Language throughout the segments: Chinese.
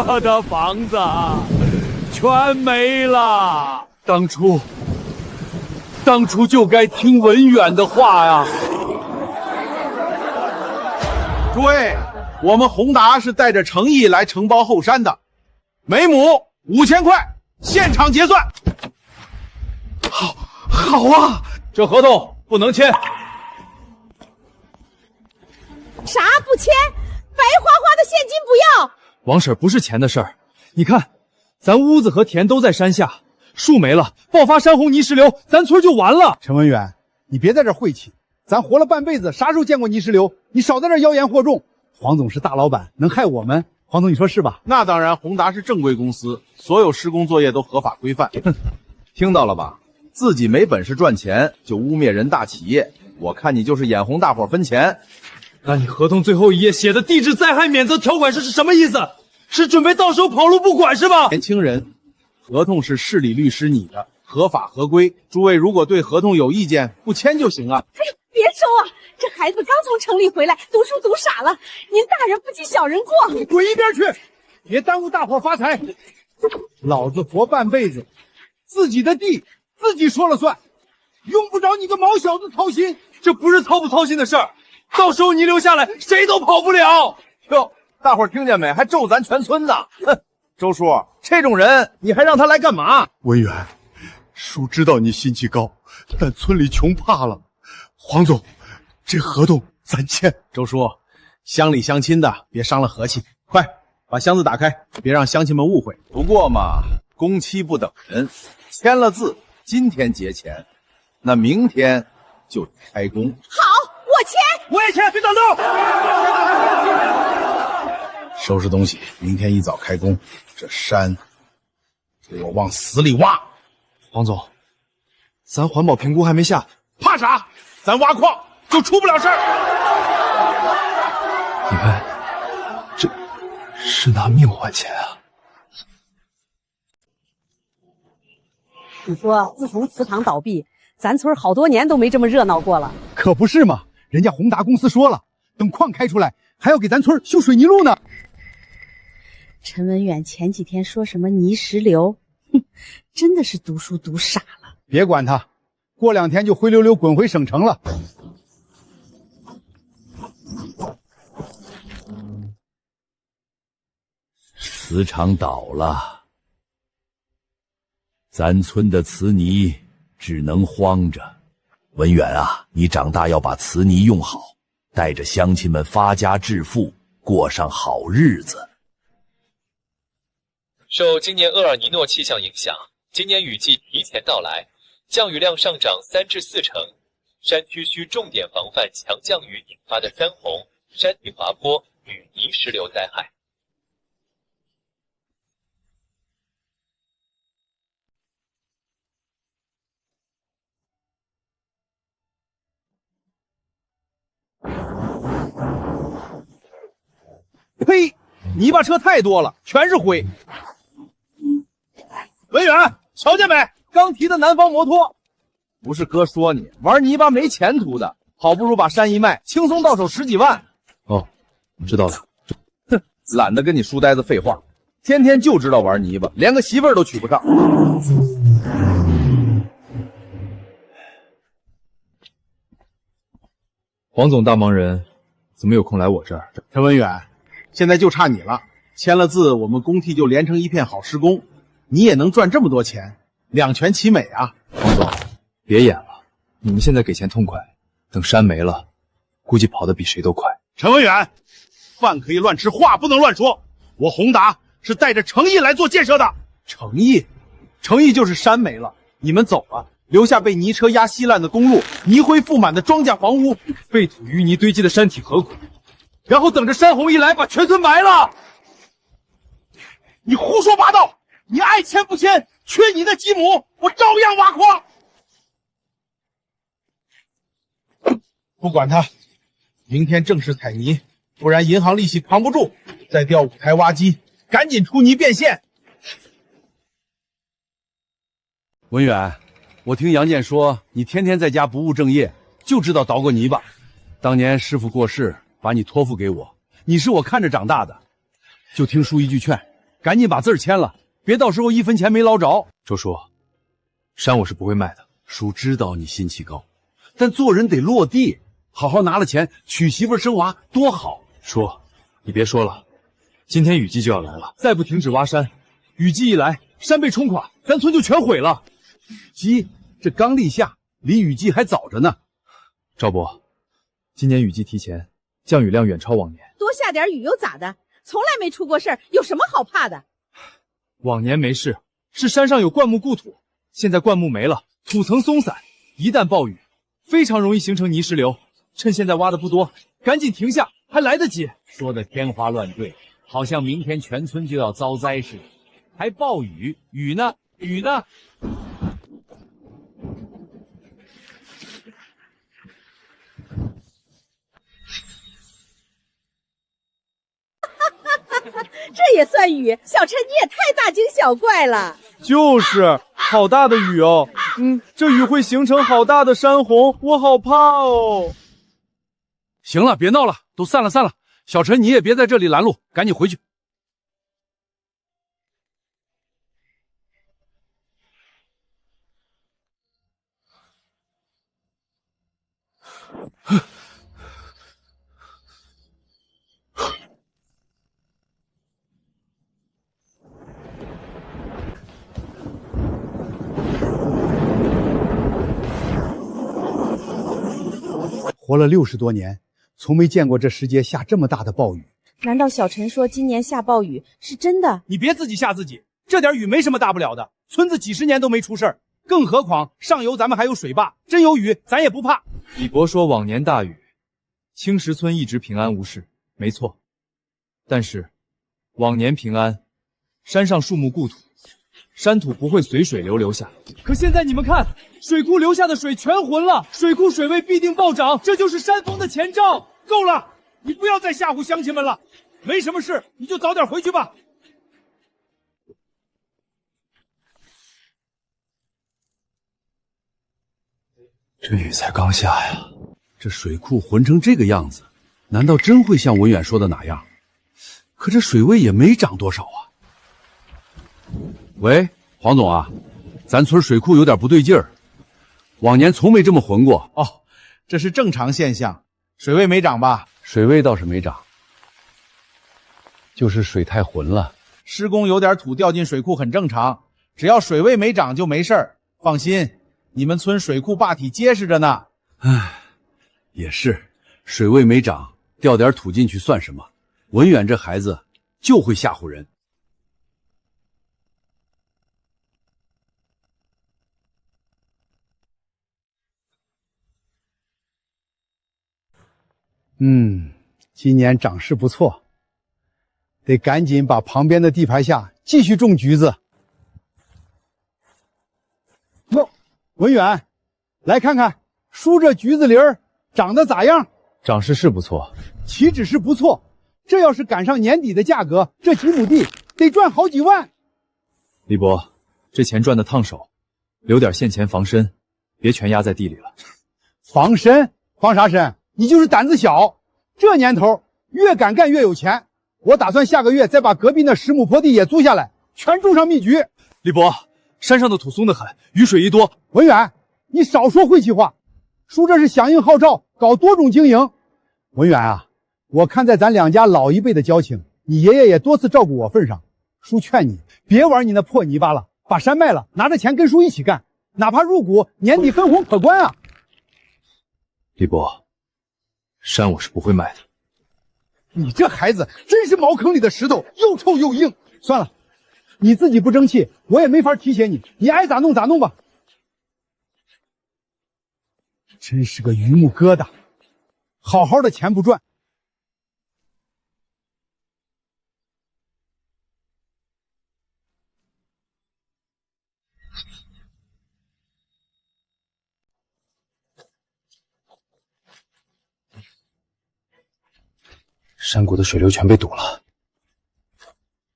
我的房子全没了。当初就该听文远的话呀。诸位，我们宏达是带着诚意来承包后山的，每亩5000块，现场结算。好啊，这合同不能签。啥不签？白花花的现金不要。王婶，不是钱的事儿，你看，咱屋子和田都在山下，树没了，爆发山洪泥石流，咱村就完了。陈文远，你别在这晦气，咱活了半辈子，啥时候见过泥石流？你少在这妖言惑众。黄总是大老板，能害我们？黄总，你说是吧？那当然，宏达是正规公司，所有施工作业都合法规范。听到了吧？自己没本事赚钱，就污蔑人大企业。我看你就是眼红大伙分钱。那你合同最后一页写的地质灾害免责条款是什么意思？是准备到时候跑路不管是吧？年轻人，合同是市里律师拟的，合法合规。诸位如果对合同有意见，不签就行啊。哎呦，别收啊！这孩子刚从城里回来，读书读傻了。您大人不计小人过。你滚一边去，别耽误大伙发财。老子活半辈子，自己的地自己说了算，用不着你个毛小子操心。这不是操不操心的事儿，到时候泥流下来，谁都跑不了。哟，大伙儿听见没？还咒咱全村呢！哼，周叔，这种人你还让他来干嘛？文远，叔知道你心气高，但村里穷怕了。黄总，这合同咱签。周叔，乡里乡亲的，别伤了和气。快把箱子打开，别让乡亲们误会。不过嘛，工期不等人，签了字，今天结钱，那明天就开工。好，我签。我也签，别挡道。收拾东西，明天一早开工。这山，给我往死里挖。黄总，咱环保评估还没下，怕啥？咱挖矿就出不了事儿。你看，这是拿命换钱啊！你说，自从祠堂倒闭，咱村好多年都没这么热闹过了。可不是嘛，人家宏达公司说了，等矿开出来，还要给咱村修水泥路呢。陈文远前几天说什么泥石流，哼，真的是读书读傻了。别管他，过2天就灰溜溜滚回省城了。祠场倒了，咱村的瓷泥只能荒着。文远啊，你长大要把瓷泥用好，带着乡亲们发家致富，过上好日子。受今年厄尔尼诺气象影响，今年雨季提前到来，降雨量上涨3至4成，山区需重点防范强降雨引发的山洪、山体滑坡与泥石流灾害。呸！泥巴车太多了，全是灰。文远，瞧见没？刚提的南方摩托。不是哥说你玩泥巴没前途的，好不如把山一卖，轻松到手10几万。哦，知道了。哼，懒得跟你书呆子废话，天天就知道玩泥巴，连个媳妇儿都娶不上。黄总大忙人，怎么有空来我这儿？陈文远，现在就差你了，签了字，我们工地就连成一片好施工，你也能赚这么多钱，两全其美啊！黄总，别演了，你们现在给钱痛快，等山没了，估计跑得比谁都快。陈文远，饭可以乱吃，话不能乱说。我宏达是带着诚意来做建设的。诚意？诚意就是山没了，你们走了，留下被泥车压稀烂的公路，泥灰覆满的庄稼房屋，废土淤泥堆积的山体河谷，然后等着山洪一来，把全村埋了。你胡说八道！你爱签不签？缺你那几亩，我照样挖矿。不管他，明天正式采泥，不然银行利息扛不住，再调5台挖机，赶紧出泥变现。文远，我听杨建说你天天在家不务正业，就知道捣鼓泥巴。当年师傅过世，把你托付给我，你是我看着长大的，就听叔一句劝，赶紧把字儿签了，别到时候1分钱没捞着。周叔，山我是不会卖的。叔知道你心气高，但做人得落地，好好拿了钱娶媳妇生娃多好。叔，你别说了，今天雨季就要来了，再不停止挖山，雨季一来，山被冲垮，咱村就全毁了。雨季这刚立夏，离雨季还早着呢。赵伯，今年雨季提前，降雨量远超往年。多下点雨又咋的？从来没出过事儿，有什么好怕的？往年没事，是山上有灌木固土，现在灌木没了，土层松散，一旦暴雨，非常容易形成泥石流。趁现在挖的不多，赶紧停下，还来得及。说的天花乱坠，好像明天全村就要遭灾似的。还暴雨，雨呢？雨呢？这也算雨？小陈你也太大惊小怪了。就是好大的雨哦，这雨会形成好大的山洪，我好怕哦。行了，别闹了，都散了散了。小陈，你也别在这里拦路，赶紧回去。活了60多年，从没见过这世界下这么大的暴雨。难道小陈说今年下暴雨是真的？你别自己吓自己，这点雨没什么大不了的，村子几十年都没出事儿，更何况上游咱们还有水坝，真有雨咱也不怕。李伯说往年大雨，青石村一直平安无事，没错。但是往年平安，山上树木固土，山土不会随水流流下。可现在你们看，水库流下的水全浑了，水库水位必定暴涨，这就是山崩的前兆。够了，你不要再吓唬乡亲们了，没什么事你就早点回去吧。这雨才刚下呀，这水库浑成这个样子，难道真会像文远说的那样？可这水位也没涨多少啊。喂，黄总啊，咱村水库有点不对劲儿，往年从没这么浑过。哦，这是正常现象，水位没涨吧？水位倒是没涨，就是水太浑了。施工有点土掉进水库很正常，只要水位没涨就没事儿。放心，你们村水库坝体结实着呢。唉，也是，水位没涨，掉点土进去算什么？文远这孩子就会吓唬人。今年长势不错，得赶紧把旁边的地盘下继续种橘子。哟，文远，来看看叔这橘子林儿长得咋样？长势是不错，岂止是不错，这要是赶上年底的价格，这几亩地得赚好几万。李伯，这钱赚的烫手，留点现钱防身，别全压在地里了。防身？防啥身？你就是胆子小。这年头越敢干越有钱，我打算下个月再把隔壁那10亩坡地也租下来，全种上蜜橘。李伯，山上的土松得很，雨水一多。文远，你少说晦气话。叔这是响应号召，搞多种经营。文远啊，我看在咱两家老一辈的交情，你爷爷也多次照顾我份上，叔劝你别玩你那破泥巴了，把山卖了，拿着钱跟叔一起干，哪怕入股，年底分红可观啊。李伯，山我是不会卖的。你这孩子真是茅坑里的石头，又臭又硬。算了，你自己不争气，我也没法提携你，你爱咋弄咋弄吧。真是个榆木疙瘩，好好的钱不赚。山谷的水流全被堵了。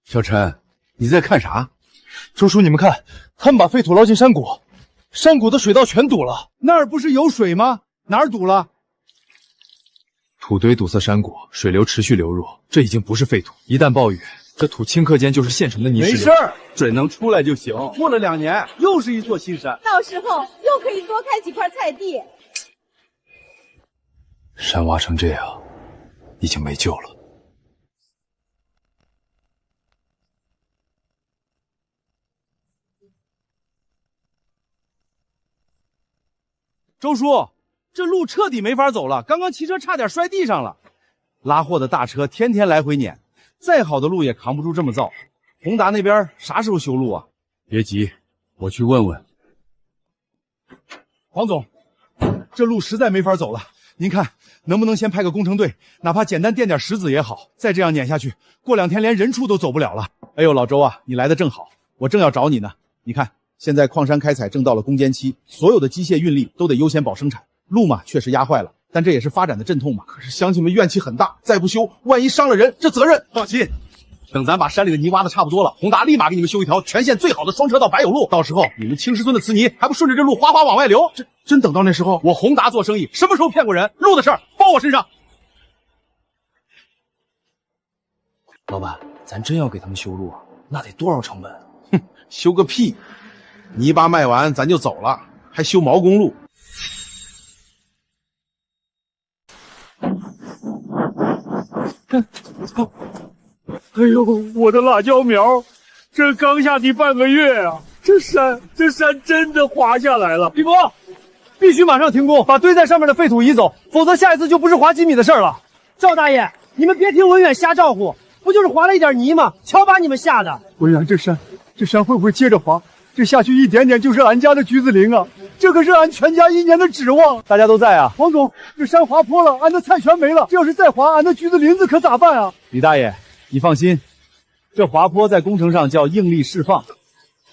小陈，你在看啥？周叔，你们看，他们把废土捞进山谷，山谷的水道全堵了。那儿不是有水吗？哪儿堵了？土堆堵塞山谷，水流持续流入，这已经不是废土。一旦暴雨，这土顷刻间就是现成的泥石流。没事儿，水能出来就行。过了2年，又是一座新山。到时候又可以多开几块菜地。山挖成这样，已经没救了。周叔，这路彻底没法走了，刚刚骑车差点摔地上了。拉货的大车天天来回撵，再好的路也扛不住这么造。宏达那边啥时候修路啊？别急，我去问问。黄总，这路实在没法走了，您看能不能先派个工程队，哪怕简单垫点石子也好，再这样撵下去，过2天连人畜都走不了了。哎呦，老周啊，你来的正好，我正要找你呢。你看，现在矿山开采正到了攻坚期，所有的机械运力都得优先保生产。路嘛，确实压坏了，但这也是发展的阵痛嘛。可是乡亲们怨气很大，再不修，万一伤了人，这责任……放心，等咱把山里的泥挖的差不多了，宏达立马给你们修一条全县最好的双车道柏油路。到时候你们青石村的瓷泥还不顺着这路哗哗往外流？真等到那时候，我宏达做生意什么时候骗过人？路的事儿包我身上。老板，咱真要给他们修路啊，那得多少成本？哼，修个屁！泥巴卖完咱就走了，还修毛公路？哎呦，我的辣椒苗，这刚下地半个月啊，这山真的滑下来了。李博，必须马上停工，把堆在上面的废土移走，否则下一次就不是滑几米的事儿了。赵大爷，你们别听文远瞎招呼，不就是滑了一点泥吗？瞧把你们吓的！文远，这山会不会接着滑？这下去一点点就是俺家的橘子林啊！这可是俺全家1年的指望。大家都在啊，黄总，这山滑坡了，俺的菜全没了。这要是再滑，俺的橘子林子可咋办啊？李大爷，你放心，这滑坡在工程上叫应力释放。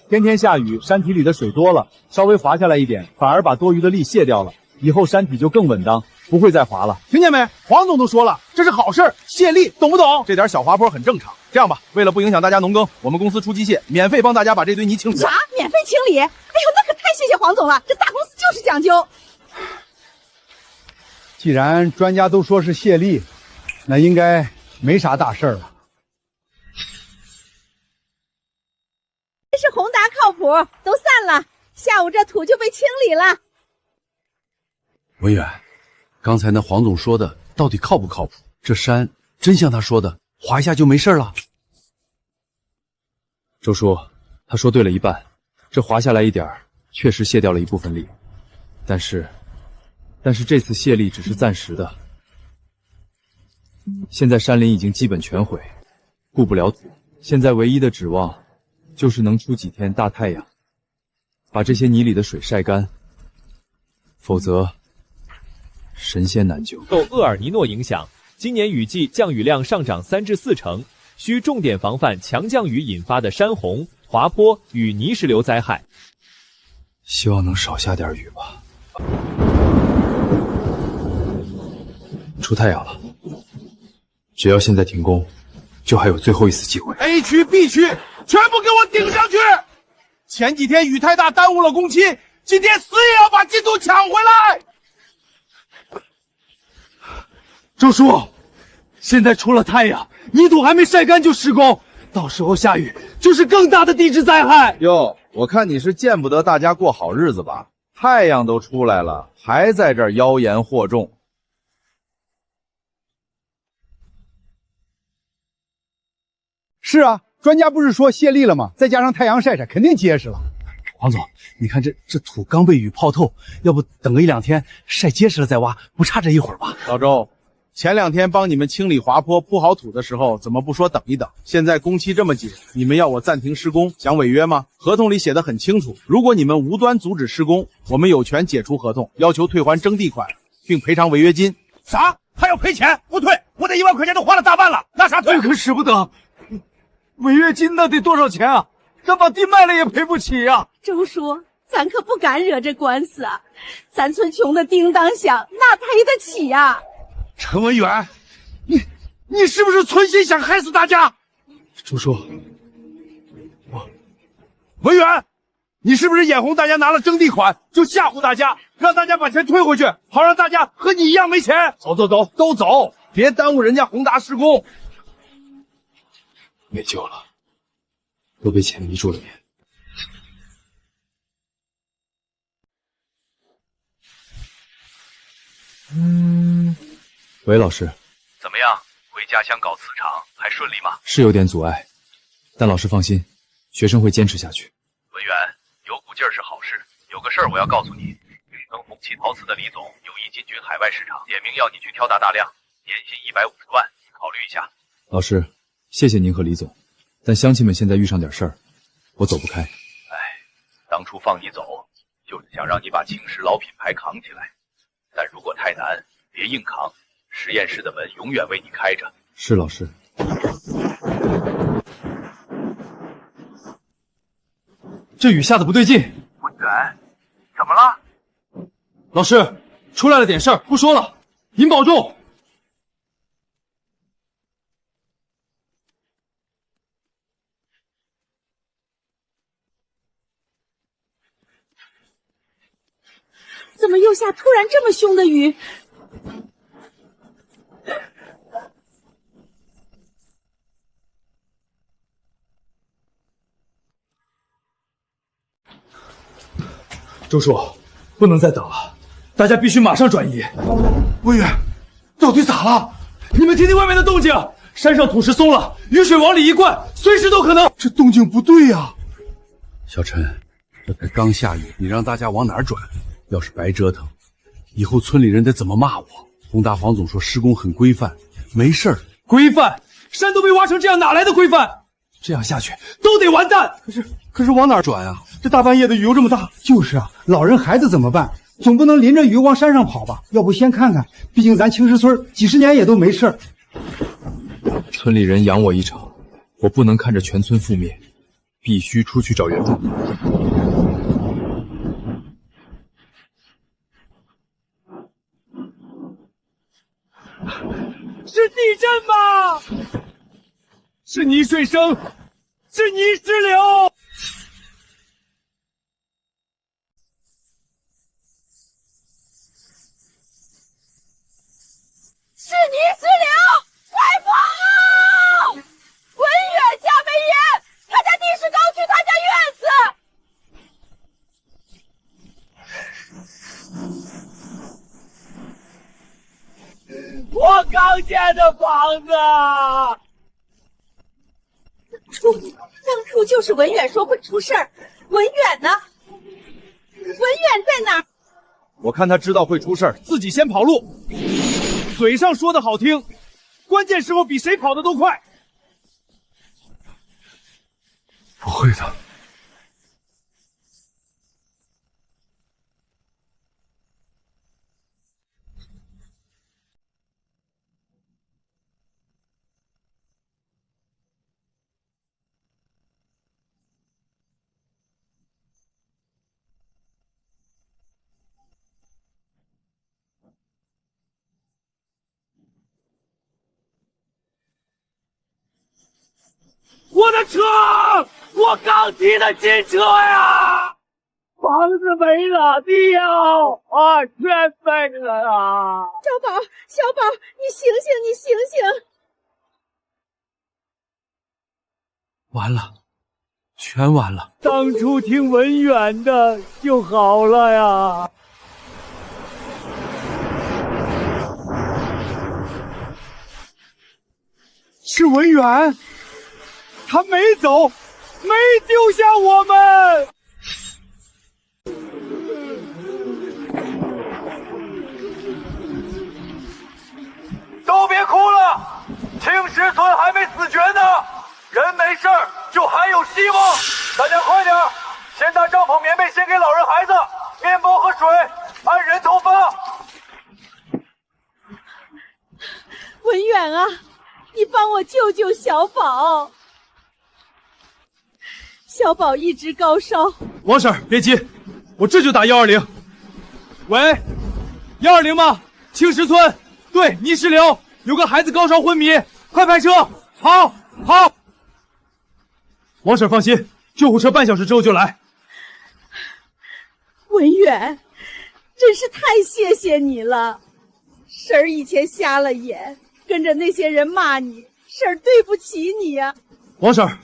天天下雨，山体里的水多了，稍微滑下来一点，反而把多余的力卸掉了。以后山体就更稳当，不会再滑了。听见没？黄总都说了，这是好事儿，卸力，懂不懂？这点小滑坡很正常。这样吧，为了不影响大家农耕，我们公司出机械，免费帮大家把这堆泥清理。啥？免费清理？哎呦，那可太谢谢黄总了，这大公司就是讲究。既然专家都说是卸力，那应该没啥大事儿了。这是宏达靠谱，都散了，下午这土就被清理了。文远，刚才那黄总说的到底靠不靠谱？这山真像他说的，滑一下就没事了？周叔，他说对了一半，这滑下来一点确实卸掉了一部分力，但是这次卸力只是暂时的。现在山林已经基本全毁，顾不了土，现在唯一的指望就是能出几天大太阳，把这些泥里的水晒干，否则神仙难救。受厄尔尼诺影响，今年雨季降雨量上涨3至4成，需重点防范强降雨引发的山洪、滑坡与泥石流灾害。希望能少下点雨吧。出太阳了，只要现在停工，就还有最后一次机会。 A 区、B 区全部给我顶上去！前几天雨太大，耽误了工期，今天死也要把进度抢回来！周叔，现在出了太阳，泥土还没晒干就施工，到时候下雨就是更大的地质灾害。哟，我看你是见不得大家过好日子吧？太阳都出来了，还在这儿妖言惑众。是啊，专家不是说泄力了吗？再加上太阳晒晒，肯定结实了。黄总，你看这土刚被雨泡透，要不等个1-2天晒结实了再挖，不差这一会儿吧？老周，前2天帮你们清理滑坡、铺好土的时候，怎么不说等一等？现在工期这么紧，你们要我暂停施工，想违约吗？合同里写的很清楚，如果你们无端阻止施工，我们有权解除合同，要求退还征地款，并赔偿违约金。啥？还要赔钱？不退，我这1万块钱都花了大半了，拿啥退？可舍不得。违约金那得多少钱啊？咱把地卖了也赔不起呀！周叔，咱可不敢惹这官司啊！咱村穷的叮当响，哪赔得起呀？陈文远，你是不是存心想害死大家？周叔，文远，你是不是眼红大家拿了征地款，就吓唬大家，让大家把钱退回去，好让大家和你一样没钱？走，都走，别耽误人家宏达施工。没救了，都被钱迷住了眼。喂，老师，怎么样？回家乡搞磁场还顺利吗？是有点阻碍，但老师放心，学生会坚持下去。文远，有股劲儿是好事。有个事儿我要告诉你，宇腾红旗陶瓷的李总有意进军海外市场，点名要你去挑大大量，年薪150万，考虑一下。老师，谢谢您和李总，但乡亲们现在遇上点事儿，我走不开。当初放你走，就是想让你把青石老品牌扛起来，但如果太难，别硬扛。实验室的门永远为你开着。是老师。这雨下的不对劲。文远，怎么了？老师，出来了点事儿，不说了，您保重。怎么又下突然这么凶的雨？周叔，不能再等了，大家必须马上转移。文远，到底咋了？你们听听外面的动静，山上土石松了，雨水往里一灌，随时都可能。这动静不对呀！小陈，这才刚下雨，你让大家往哪儿转？要是白折腾，以后村里人得怎么骂我？宏达黄总说施工很规范，没事儿。规范？山都被挖成这样，哪来的规范？这样下去都得完蛋。可是往哪儿转啊？这大半夜的雨又这么大。就是啊，老人孩子怎么办？总不能淋着雨往山上跑吧？要不先看看，毕竟咱青石村几十年也都没事儿。村里人养我一场，我不能看着全村覆灭，必须出去找援助。是地震吗？是泥水声，是泥石流。是泥石流，快跑啊！文远家没人，他家地势高，去他家院子。我刚建的房子。当初就是文远说会出事儿，文远呢？文远在哪儿？我看他知道会出事儿，自己先跑路。嘴上说的好听，关键时候比谁跑的都快。不会的。我的车，我刚提的新车呀！房子没了，地啊，全没了啊！小宝，你醒醒，你醒醒！完了，全完了。当初听文远的就好了呀。是文远。他没走，没丢下我们。都别哭了，青石村还没死绝呢，人没事儿就还有希望。大家快点，先搭帐篷、棉被，先给老人孩子，面包和水按人头发。文远啊，你帮我救救小宝。小宝一直高烧，王婶别急，我这就打120。喂，120吗？青石村，对，泥石流，有个孩子高烧昏迷，快派车！好。王婶放心，救护车半小时之后就来。文远，真是太谢谢你了。婶儿以前瞎了眼，跟着那些人骂你，婶儿对不起你呀。王婶儿，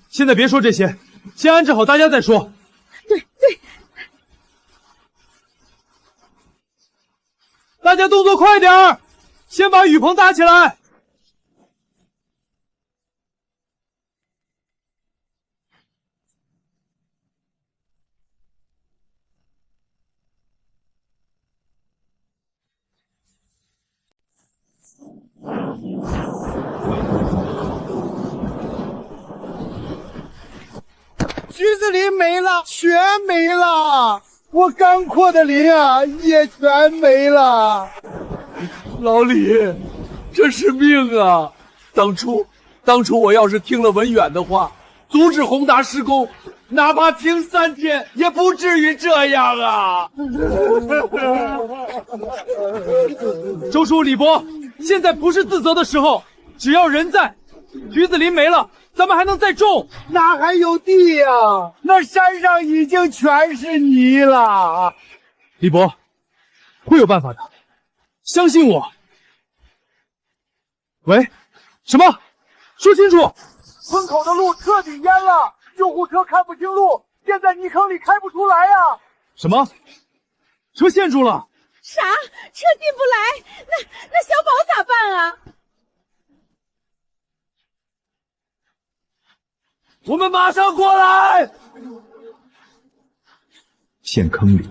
现在别说这些，先安置好大家再说。对对，大家动作快点儿，先把雨棚搭起来。橘子林没了，全没了！我刚扩的林啊，也全没了。老李，这是命啊！当初我要是听了文远的话，阻止宏达施工，哪怕停3天，也不至于这样啊！周叔、李伯，现在不是自责的时候，只要人在，橘子林没了，咱们还能再种，哪还有地呀？那山上已经全是泥了。李伯，会有办法的，相信我。喂，什么？说清楚！村口的路彻底淹了，救护车看不清路，陷在泥坑里开不出来呀！什么？车陷住了？啥？车进不来？那小宝咋办啊？我们马上过来！陷坑里，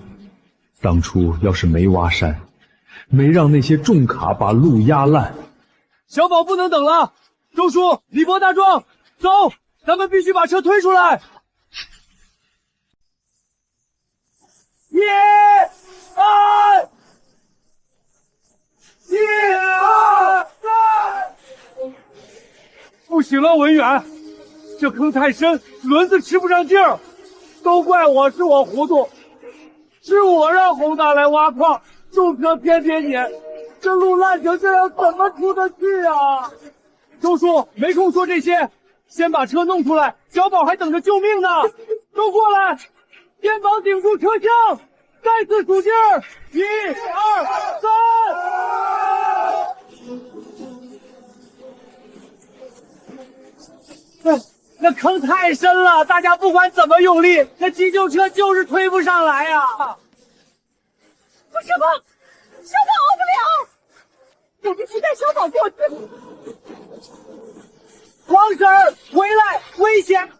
当初要是没挖山，没让那些重卡把路压烂，小宝不能等了。周叔、李伯、大壮，走，咱们必须把车推出来。1、2、1、2、3，不行了，文远，这坑太深，轮子吃不上劲儿。都怪我，是我糊涂，是我让宏达来挖矿，重车偏偏撵，这路烂成这样，怎么出得去啊？周叔没空说这些，先把车弄出来，小宝还等着救命呢。都过来，肩膀顶住车厢，再次数劲儿，1、2、3。那坑太深了，大家不管怎么用力，那急救车就是推不上来呀！不是吧？小宝熬不了，我必须带小宝过去。王婶儿，回来，危险！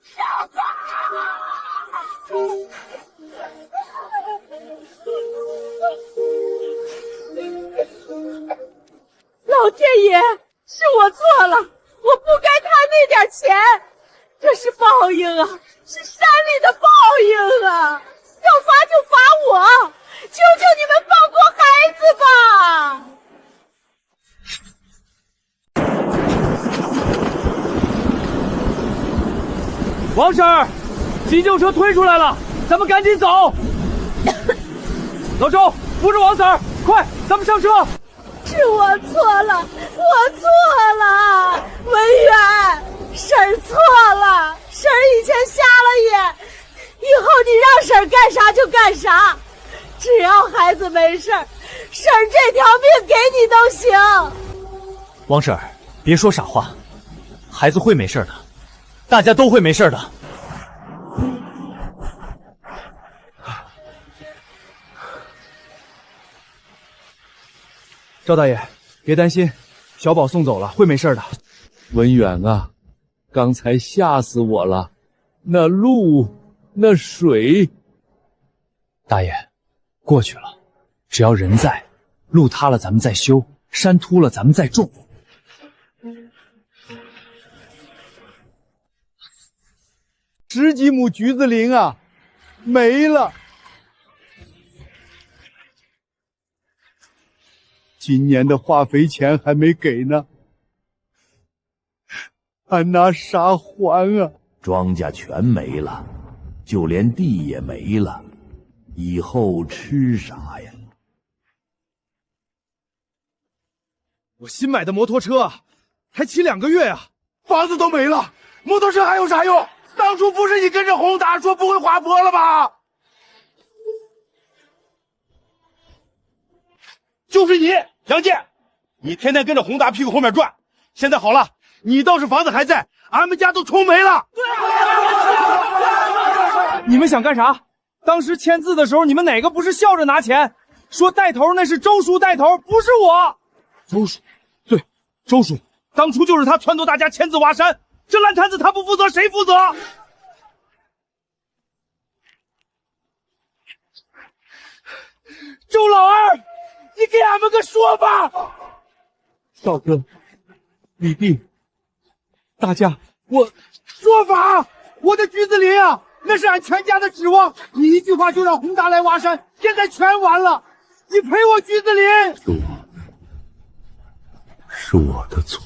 小宝！老天爷，是我错了，我不该贪那点钱，这是报应啊，是山里的报应啊！要罚就罚我，求求你们放过孩子吧！王婶儿，急救车推出来了，咱们赶紧走。老周，扶着王婶儿，快，咱们上车。是我错了，我错了，文远，婶儿错了，婶儿以前瞎了眼，以后你让婶儿干啥就干啥，只要孩子没事儿，婶儿这条命给你都行。王婶儿，别说傻话，孩子会没事的，大家都会没事的。赵大爷，别担心，小宝送走了，会没事的。文远啊，刚才吓死我了，那路，那水。大爷，过去了，只要人在，路塌了咱们再修，山秃了咱们再种。10几亩橘子林啊，没了。今年的化肥钱还没给呢，俺拿啥还啊？庄稼全没了，就连地也没了，以后吃啥呀？我新买的摩托车啊，才骑2个月啊，房子都没了，摩托车还有啥用？当初不是你跟着宏达说不会滑坡了吗？就是你，杨健，你天天跟着宏达屁股后面转。现在好了，你倒是房子还在，俺们家都冲没了。你们想干啥？当时签字的时候，你们哪个不是笑着拿钱？说带头那是周叔带头，不是我。周叔，对，周叔，当初就是他撺掇大家签字挖山，这烂摊子他不负责谁负责？周老二，你给俺们个说法！少哥，李弟，大家，说法，我的橘子林啊，那是俺全家的指望。你一句话就让宏达来挖山，现在全完了。你赔我橘子林！是我的错。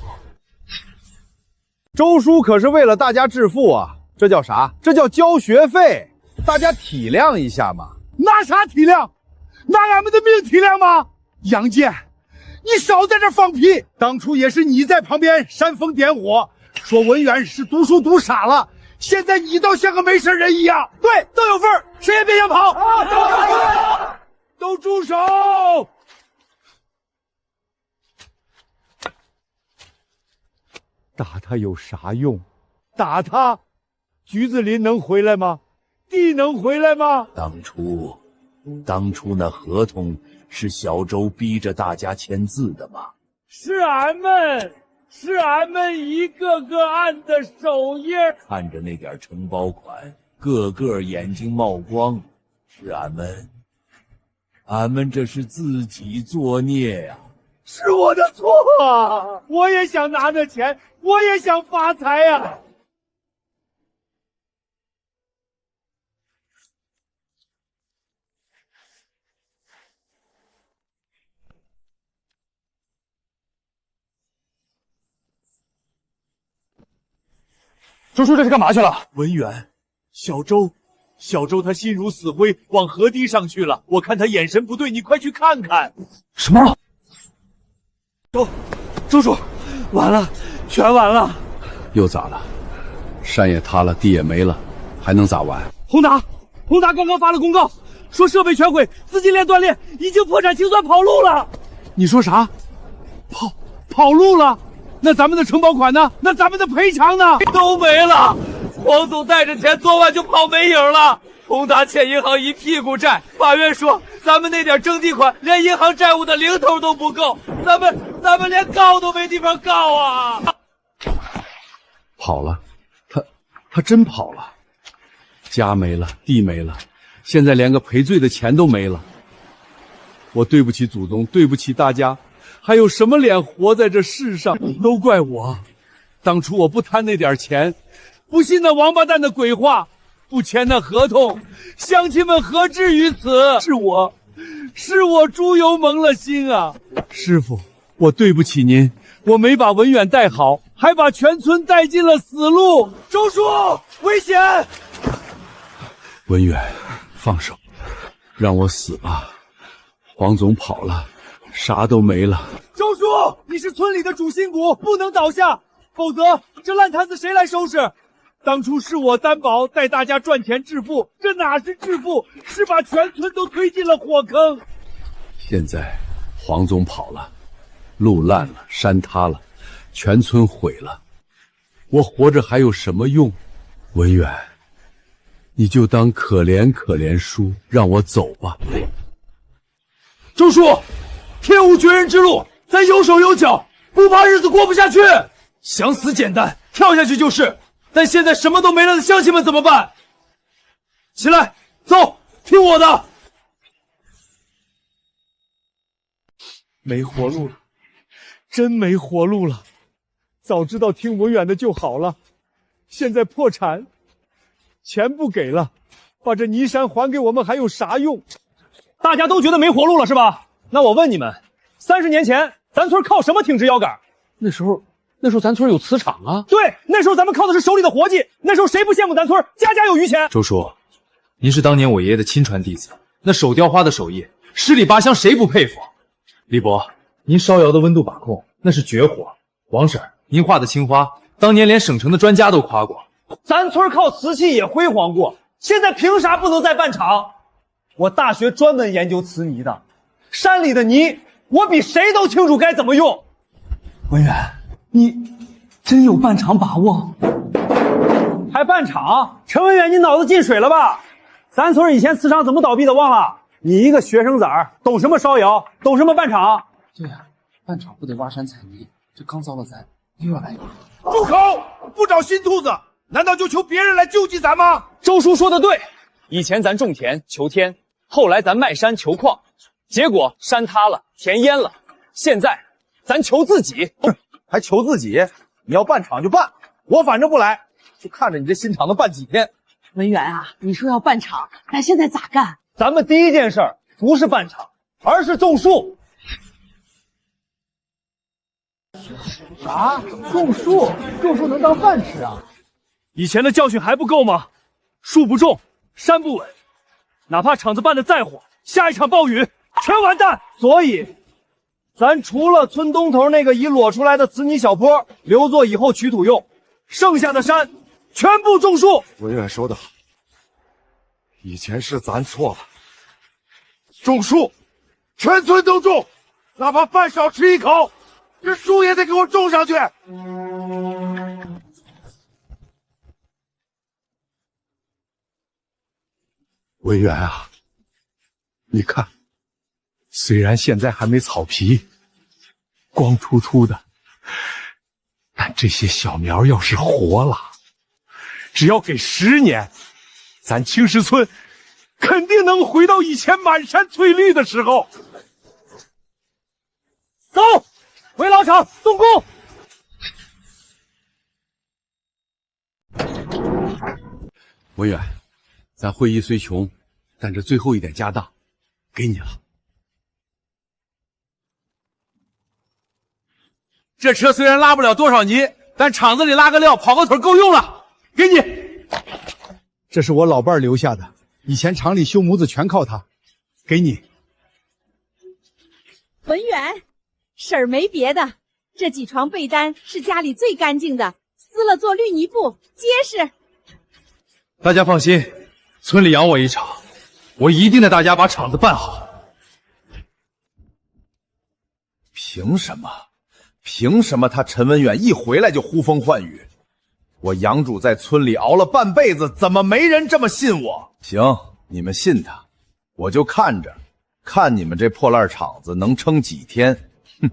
周叔可是为了大家致富啊，这叫啥？这叫交学费，大家体谅一下嘛。拿啥体谅？拿俺们的命体谅吗？杨健，你少在这放屁！当初也是你在旁边煽风点火，说文远是读书读傻了，现在你倒像个没事人一样。对，都有份儿，谁也别想跑！都住手！打他有啥用？打他，橘子林能回来吗？地能回来吗？当初那合同是小周逼着大家签字的吗？是俺们一个个按的手印。看着那点承包款，个个眼睛冒光，是俺们这是自己作孽呀！是我的错啊！我也想拿那钱，我也想发财呀！周叔这是干嘛去了？文远，小周他心如死灰，往河堤上去了。我看他眼神不对，你快去看看。什么？周叔，完了，全完了。又咋了？山也塌了，地也没了，还能咋完？宏达刚刚发了公告，说设备全毁，资金链断裂，已经破产清算跑路了。你说啥？跑路了？那咱们的承包款呢？那咱们的赔偿呢？都没了。黄总带着钱昨晚就跑没影了。宏达欠银行一屁股债，法院说咱们那点征地款连银行债务的零头都不够，咱们连告都没地方告啊！跑了，他真跑了，家没了，地没了，现在连个赔罪的钱都没了。我对不起祖宗，对不起大家，还有什么脸活在这世上？都怪我，当初我不贪那点钱，不信那王八蛋的鬼话，不签那合同，乡亲们何至于此？是我猪油蒙了心啊！师傅，我对不起您，我没把文远带好，还把全村带进了死路。周叔，危险！文远，放手，让我死吧。黄总跑了，啥都没了。周叔，你是村里的主心骨，不能倒下，否则这烂摊子谁来收拾？当初是我担保带大家赚钱致富，这哪是致富，是把全村都推进了火坑。现在黄总跑了，路烂了，山塌了，全村毁了，我活着还有什么用？文远，你就当可怜可怜叔，让我走吧。周叔，天无绝人之路，咱有手有脚，不怕日子过不下去。想死简单，跳下去就是。但现在什么都没了的乡亲们怎么办？起来，走，听我的。没活路了，真没活路了。早知道听文远的就好了，现在破产，钱不给了，把这泥山还给我们还有啥用？大家都觉得没活路了是吧？那我问你们，30年前咱村靠什么挺直腰杆？那时候咱村有磁场啊。对，那时候咱们靠的是手里的活计，那时候谁不羡慕咱村家家有余钱？周叔，您是当年我爷爷的亲传弟子，那手雕花的手艺，十里八乡谁不佩服？李伯，您烧窑的温度把控那是绝活。王婶，您画的青花，当年连省城的专家都夸过。咱村靠瓷器也辉煌过，现在凭啥不能再办厂？我大学专门研究瓷泥的，山里的泥我比谁都清楚该怎么用。文远，你真有半场把握？还半场？陈文远，你脑子进水了吧？咱村以前磁场怎么倒闭的忘了？你一个学生崽儿，懂什么烧窑？懂什么半场？对呀，半场不得挖山采泥，这刚遭了灾，又要来一个。住口！不找新兔子，难道就求别人来救济咱吗？周叔说的对，以前咱种田求天，后来咱卖山求矿，结果山塌了，田淹了，现在咱求自己。还求自己？你要办场就办，我反正不来，就看着你这新厂能办几天。文远啊，你说要办场，咱现在咋干？咱们第一件事不是办场，而是种树。啥？种树？种树能当饭吃啊？以前的教训还不够吗？树不种，山不稳，哪怕厂子办得再火，下一场暴雨全完蛋。所以，咱除了村东头那个已裸出来的磁泥小坡留作以后取土用，剩下的山全部种树。文远说的好，以前是咱错了。种树，全村都种，哪怕饭少吃一口，这树也得给我种上去。文远啊，你看，虽然现在还没草皮，光秃秃的，但这些小苗要是活了，只要给10年，咱青石村肯定能回到以前满山翠绿的时候。走，回老厂动工。文远，咱会议虽穷，但这最后一点家当，给你了。这车虽然拉不了多少泥，但厂子里拉个料、跑个腿够用了，给你。这是我老伴儿留下的，以前厂里修模子全靠他，给你。文远，婶儿没别的，这几床被单是家里最干净的，撕了做绿泥布，结实。大家放心，村里养我一场，我一定带大家把厂子办好。凭什么？凭什么他陈文远一回来就呼风唤雨？我杨主在村里熬了半辈子，怎么没人这么信我？行，你们信他，我就看着，看你们这破烂厂子能撑几天。哼！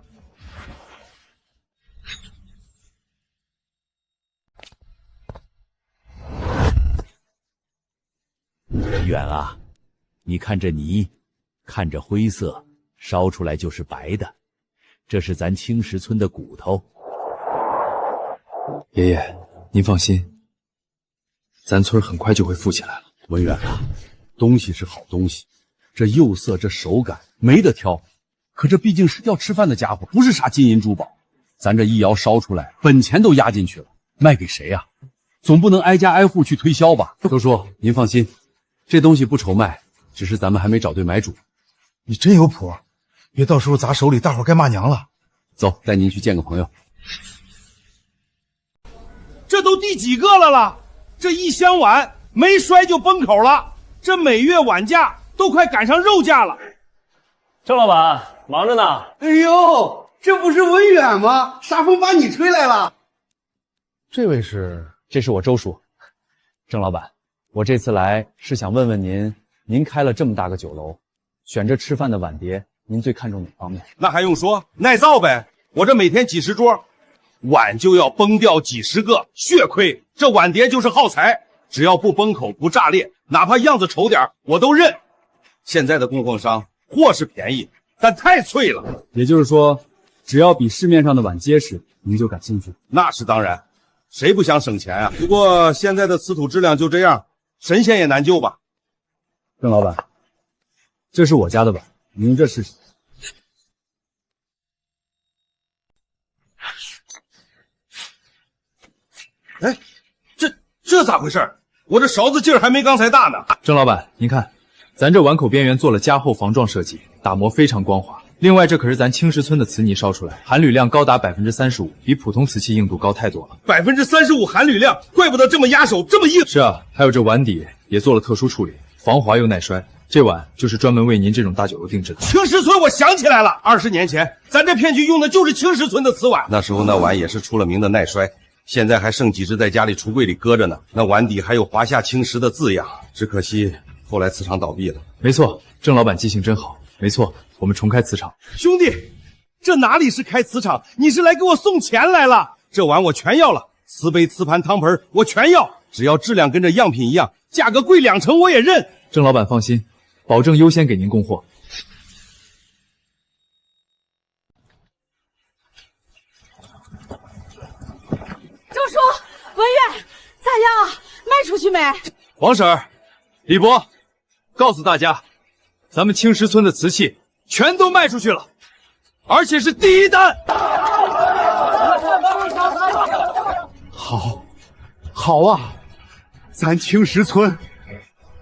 文远啊，你看这泥，看这灰色，烧出来就是白的，这是咱青石村的骨头。爷爷，您放心，咱村很快就会富起来了。文远啊，东西是好东西，这釉色这手感没得挑，可这毕竟是要吃饭的家伙，不是啥金银珠宝。咱这一窑烧出来，本钱都压进去了，卖给谁啊？总不能挨家挨户去推销吧？周叔，您放心，这东西不愁卖，只是咱们还没找对买主。你真有谱，别到时候砸手里，大伙该骂娘了。走，带您去见个朋友。这都第几个了？这一箱碗没摔就崩口了，这每月碗价都快赶上肉价了。郑老板忙着呢。哎呦，这不是文远吗？啥风把你吹来了？这位是？这是我周叔。郑老板，我这次来是想问问您，您开了这么大个酒楼，选这吃饭的碗碟，您最看重哪方面？那还用说，耐造呗。我这每天几十桌，碗就要崩掉几十个，血亏。这碗碟就是耗材，只要不崩口不炸裂，哪怕样子丑点我都认。现在的供货商货是便宜，但太脆了。也就是说，只要比市面上的碗结实，您就感兴趣？那是当然，谁不想省钱啊？不过现在的瓷土质量就这样，神仙也难救吧。郑老板，这是我家的碗，您这试试。哎，这咋回事？我这勺子劲儿还没刚才大呢。郑老板，您看，咱这碗口边缘做了加厚防撞设计，打磨非常光滑。另外，这可是咱青石村的瓷泥烧出来，含铝量高达35%，比普通瓷器硬度高太多了。35%含铝量，怪不得这么压手，这么硬。是啊，还有这碗底也做了特殊处理，防滑又耐摔，这碗就是专门为您这种大酒楼定制的。青石村，我想起来了，20年前咱这片区用的就是青石村的瓷碗。那时候那碗也是出了名的耐摔，现在还剩几只在家里橱柜里搁着呢。那碗底还有华夏青石的字样，只可惜后来瓷厂倒闭了。没错，郑老板记性真好。没错，我们重开瓷厂。兄弟，这哪里是开瓷厂，你是来给我送钱来了。这碗我全要了，瓷杯、瓷盘、汤盆我全要，只要质量跟这样品一样，价格贵2成我也认。郑老板放心，保证优先给您供货。周叔，文远，咋样啊？卖出去没？王婶儿、李伯，告诉大家，咱们青石村的瓷器全都卖出去了，而且是第一单。好啊，咱青石村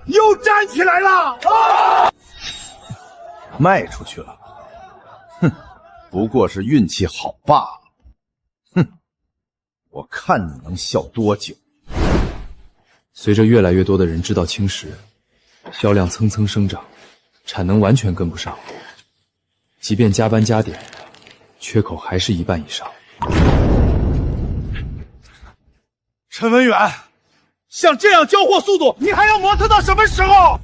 又站起来了！卖出去了，哼，不过是运气好罢了。哼，我看你能笑多久。随着越来越多的人知道青石，销量蹭蹭生长，产能完全跟不上，即便加班加点，缺口还是1半以上。陈文远，像这样交货速度，你还要磨蹭到什么时候？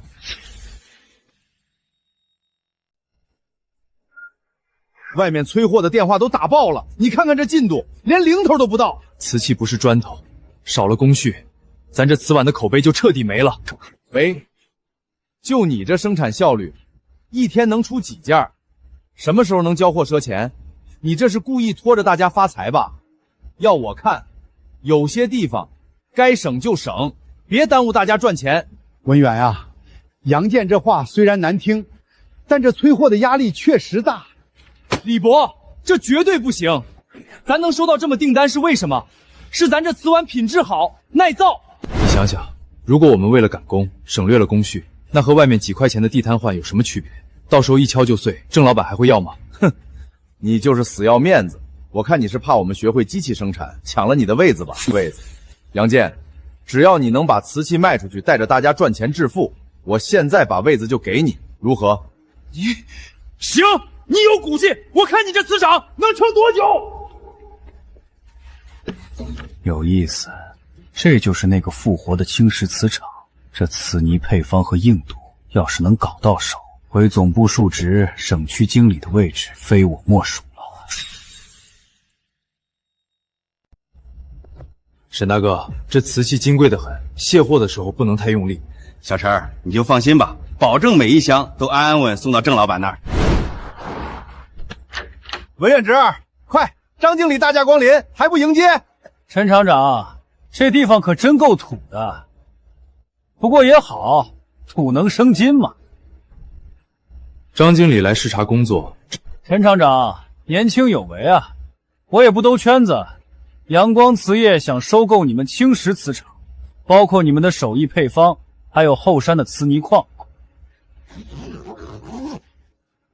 外面催货的电话都打爆了，你看看这进度，连零头都不到。瓷器不是砖头，少了工序，咱这瓷碗的口碑就彻底没了。喂，就你这生产效率，一天能出几件？什么时候能交货赊钱？你这是故意拖着大家发财吧？要我看，有些地方该省就省，别耽误大家赚钱。文远啊，杨健这话虽然难听，但这催货的压力确实大。李伯，这绝对不行！咱能收到这么订单是为什么？是咱这瓷碗品质好，耐造。你想想，如果我们为了赶工省略了工序，那和外面几块钱的地摊换有什么区别？到时候一敲就碎，郑老板还会要吗？哼，你就是死要面子。我看你是怕我们学会机器生产，抢了你的位子吧？位子，杨健，只要你能把瓷器卖出去，带着大家赚钱致富，我现在把位子就给你，如何？你行，你有骨气，我看你这瓷厂能撑多久？有意思，这就是那个复活的青石瓷厂。这瓷泥配方和硬度，要是能搞到手，回总部述职、省区经理的位置，非我莫属。沈大哥，这瓷器金贵得很，卸货的时候不能太用力。小陈，你就放心吧，保证每一箱都安安稳送到郑老板那儿。文远侄儿，快，张经理大驾光临，还不迎接？陈厂长，这地方可真够土的，不过也好，土能生金嘛。张经理来视察工作。陈厂长年轻有为啊，我也不兜圈子。阳光瓷业想收购你们青石瓷厂，包括你们的手艺配方，还有后山的瓷泥矿。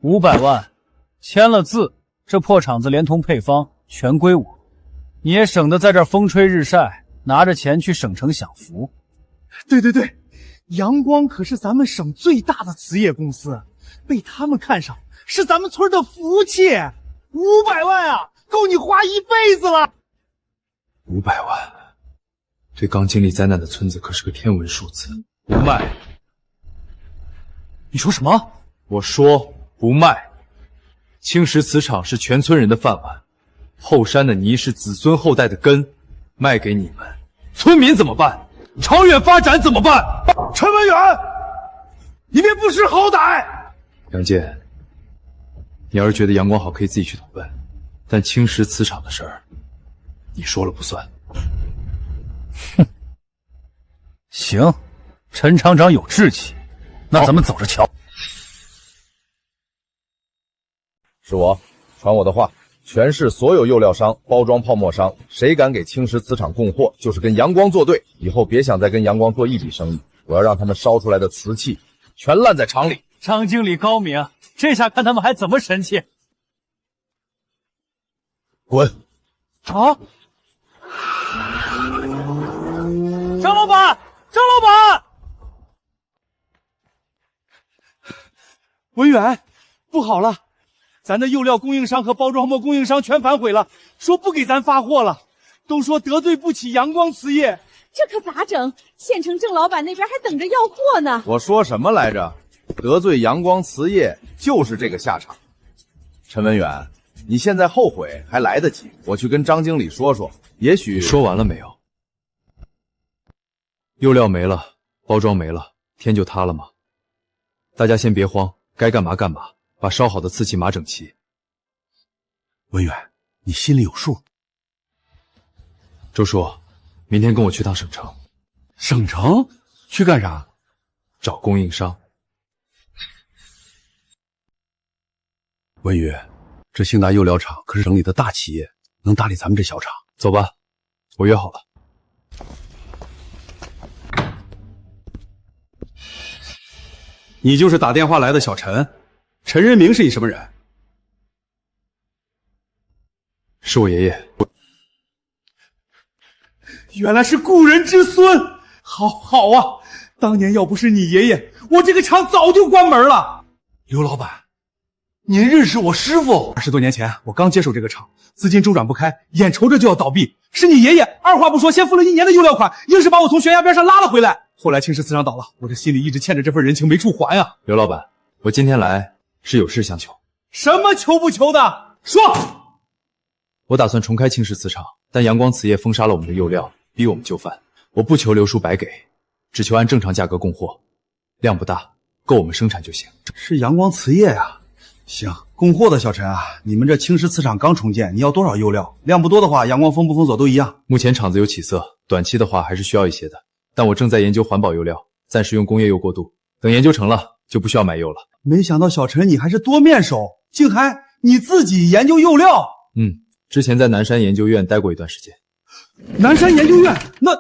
500万，签了字，这破厂子连同配方全归我，你也省得在这儿风吹日晒，拿着钱去省城享福。对对对，阳光可是咱们省最大的瓷业公司，被他们看上是咱们村的福气。500万啊，够你花一辈子了。500万，对刚经历灾难的村子可是个天文数字。不卖。你说什么？我说不卖。青石瓷厂是全村人的饭碗，后山的泥是子孙后代的根，卖给你们，村民怎么办？长远发展怎么办？陈文远，你别不识好歹！杨健，你要是觉得阳光好，可以自己去投奔，但青石瓷厂的事儿，你说了不算。哼，行，陈厂长有志气，那咱们走着瞧。是我，传我的话，全市所有釉料商、包装泡沫商，谁敢给青石瓷厂供货，就是跟阳光作对。以后别想再跟阳光做一笔生意，我要让他们烧出来的瓷器全烂在厂里。张经理高明，这下看他们还怎么神气。滚！啊！张老板，张老板！文远，不好了，咱的釉料供应商和包装膜供应商全反悔了，说不给咱发货了，都说得罪不起阳光瓷业。这可咋整？县城郑老板那边还等着要货呢。我说什么来着？得罪阳光瓷业就是这个下场。陈文远，你现在后悔还来得及，我去跟张经理说说，也许……说完了没有？釉料没了，包装没了，天就塌了吗？大家先别慌，该干嘛干嘛，把烧好的瓷器码整齐。文远，你心里有数。周叔，明天跟我去趟省城。省城？去干啥？找供应商。文宇，这兴达釉料厂可是省里的大企业，能搭理咱们这小厂？走吧，我约好了。你就是打电话来的小陈？陈仁明是你什么人？是我爷爷。原来是故人之孙，好啊！当年要不是你爷爷，我这个厂早就关门了。刘老板，您认识我师傅？20多年前，我刚接手这个厂，资金周转不开，眼瞅着就要倒闭。是你爷爷二话不说，先付了1年的釉料款，硬是把我从悬崖边上拉了回来。后来青石瓷厂倒了，我这心里一直欠着这份人情没处还啊。刘老板，我今天来是有事相求。什么求不求的？说。我打算重开青石瓷厂，但阳光瓷业封杀了我们的釉料，逼我们就范。我不求刘叔白给，只求按正常价格供货，量不大，够我们生产就行。是阳光瓷业呀。行，供货的小陈啊，你们这青石瓷厂刚重建，你要多少釉料？量不多的话，阳光封不封锁都一样。目前厂子有起色，短期的话还是需要一些的，但我正在研究环保釉料，暂时用工业釉过渡，等研究成了就不需要买釉了。没想到小陈你还是多面手，竟还你自己研究釉料。之前在南山研究院待过一段时间。南山研究院？那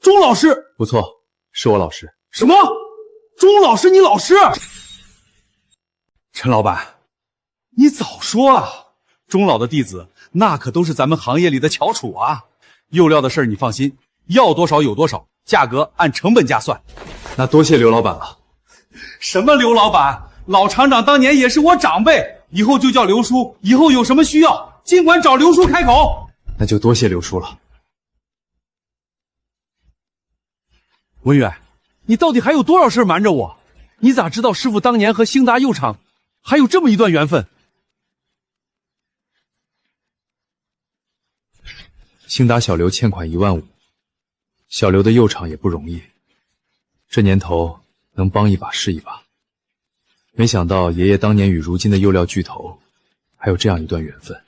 钟老师？不错，是我老师。什么？钟老师你老师？陈老板，你早说啊！钟老的弟子那可都是咱们行业里的翘楚啊。釉料的事儿你放心，要多少有多少，价格按成本价算。那多谢刘老板了。什么刘老板？老厂长当年也是我长辈，以后就叫刘叔，以后有什么需要尽管找刘叔开口。那就多谢刘叔了。文远，你到底还有多少事瞒着我？你咋知道师傅当年和兴达釉厂还有这么一段缘分？兴达小刘欠款1万5，小刘的釉厂也不容易，这年头能帮一把是一把。没想到爷爷当年与如今的釉料巨头还有这样一段缘分。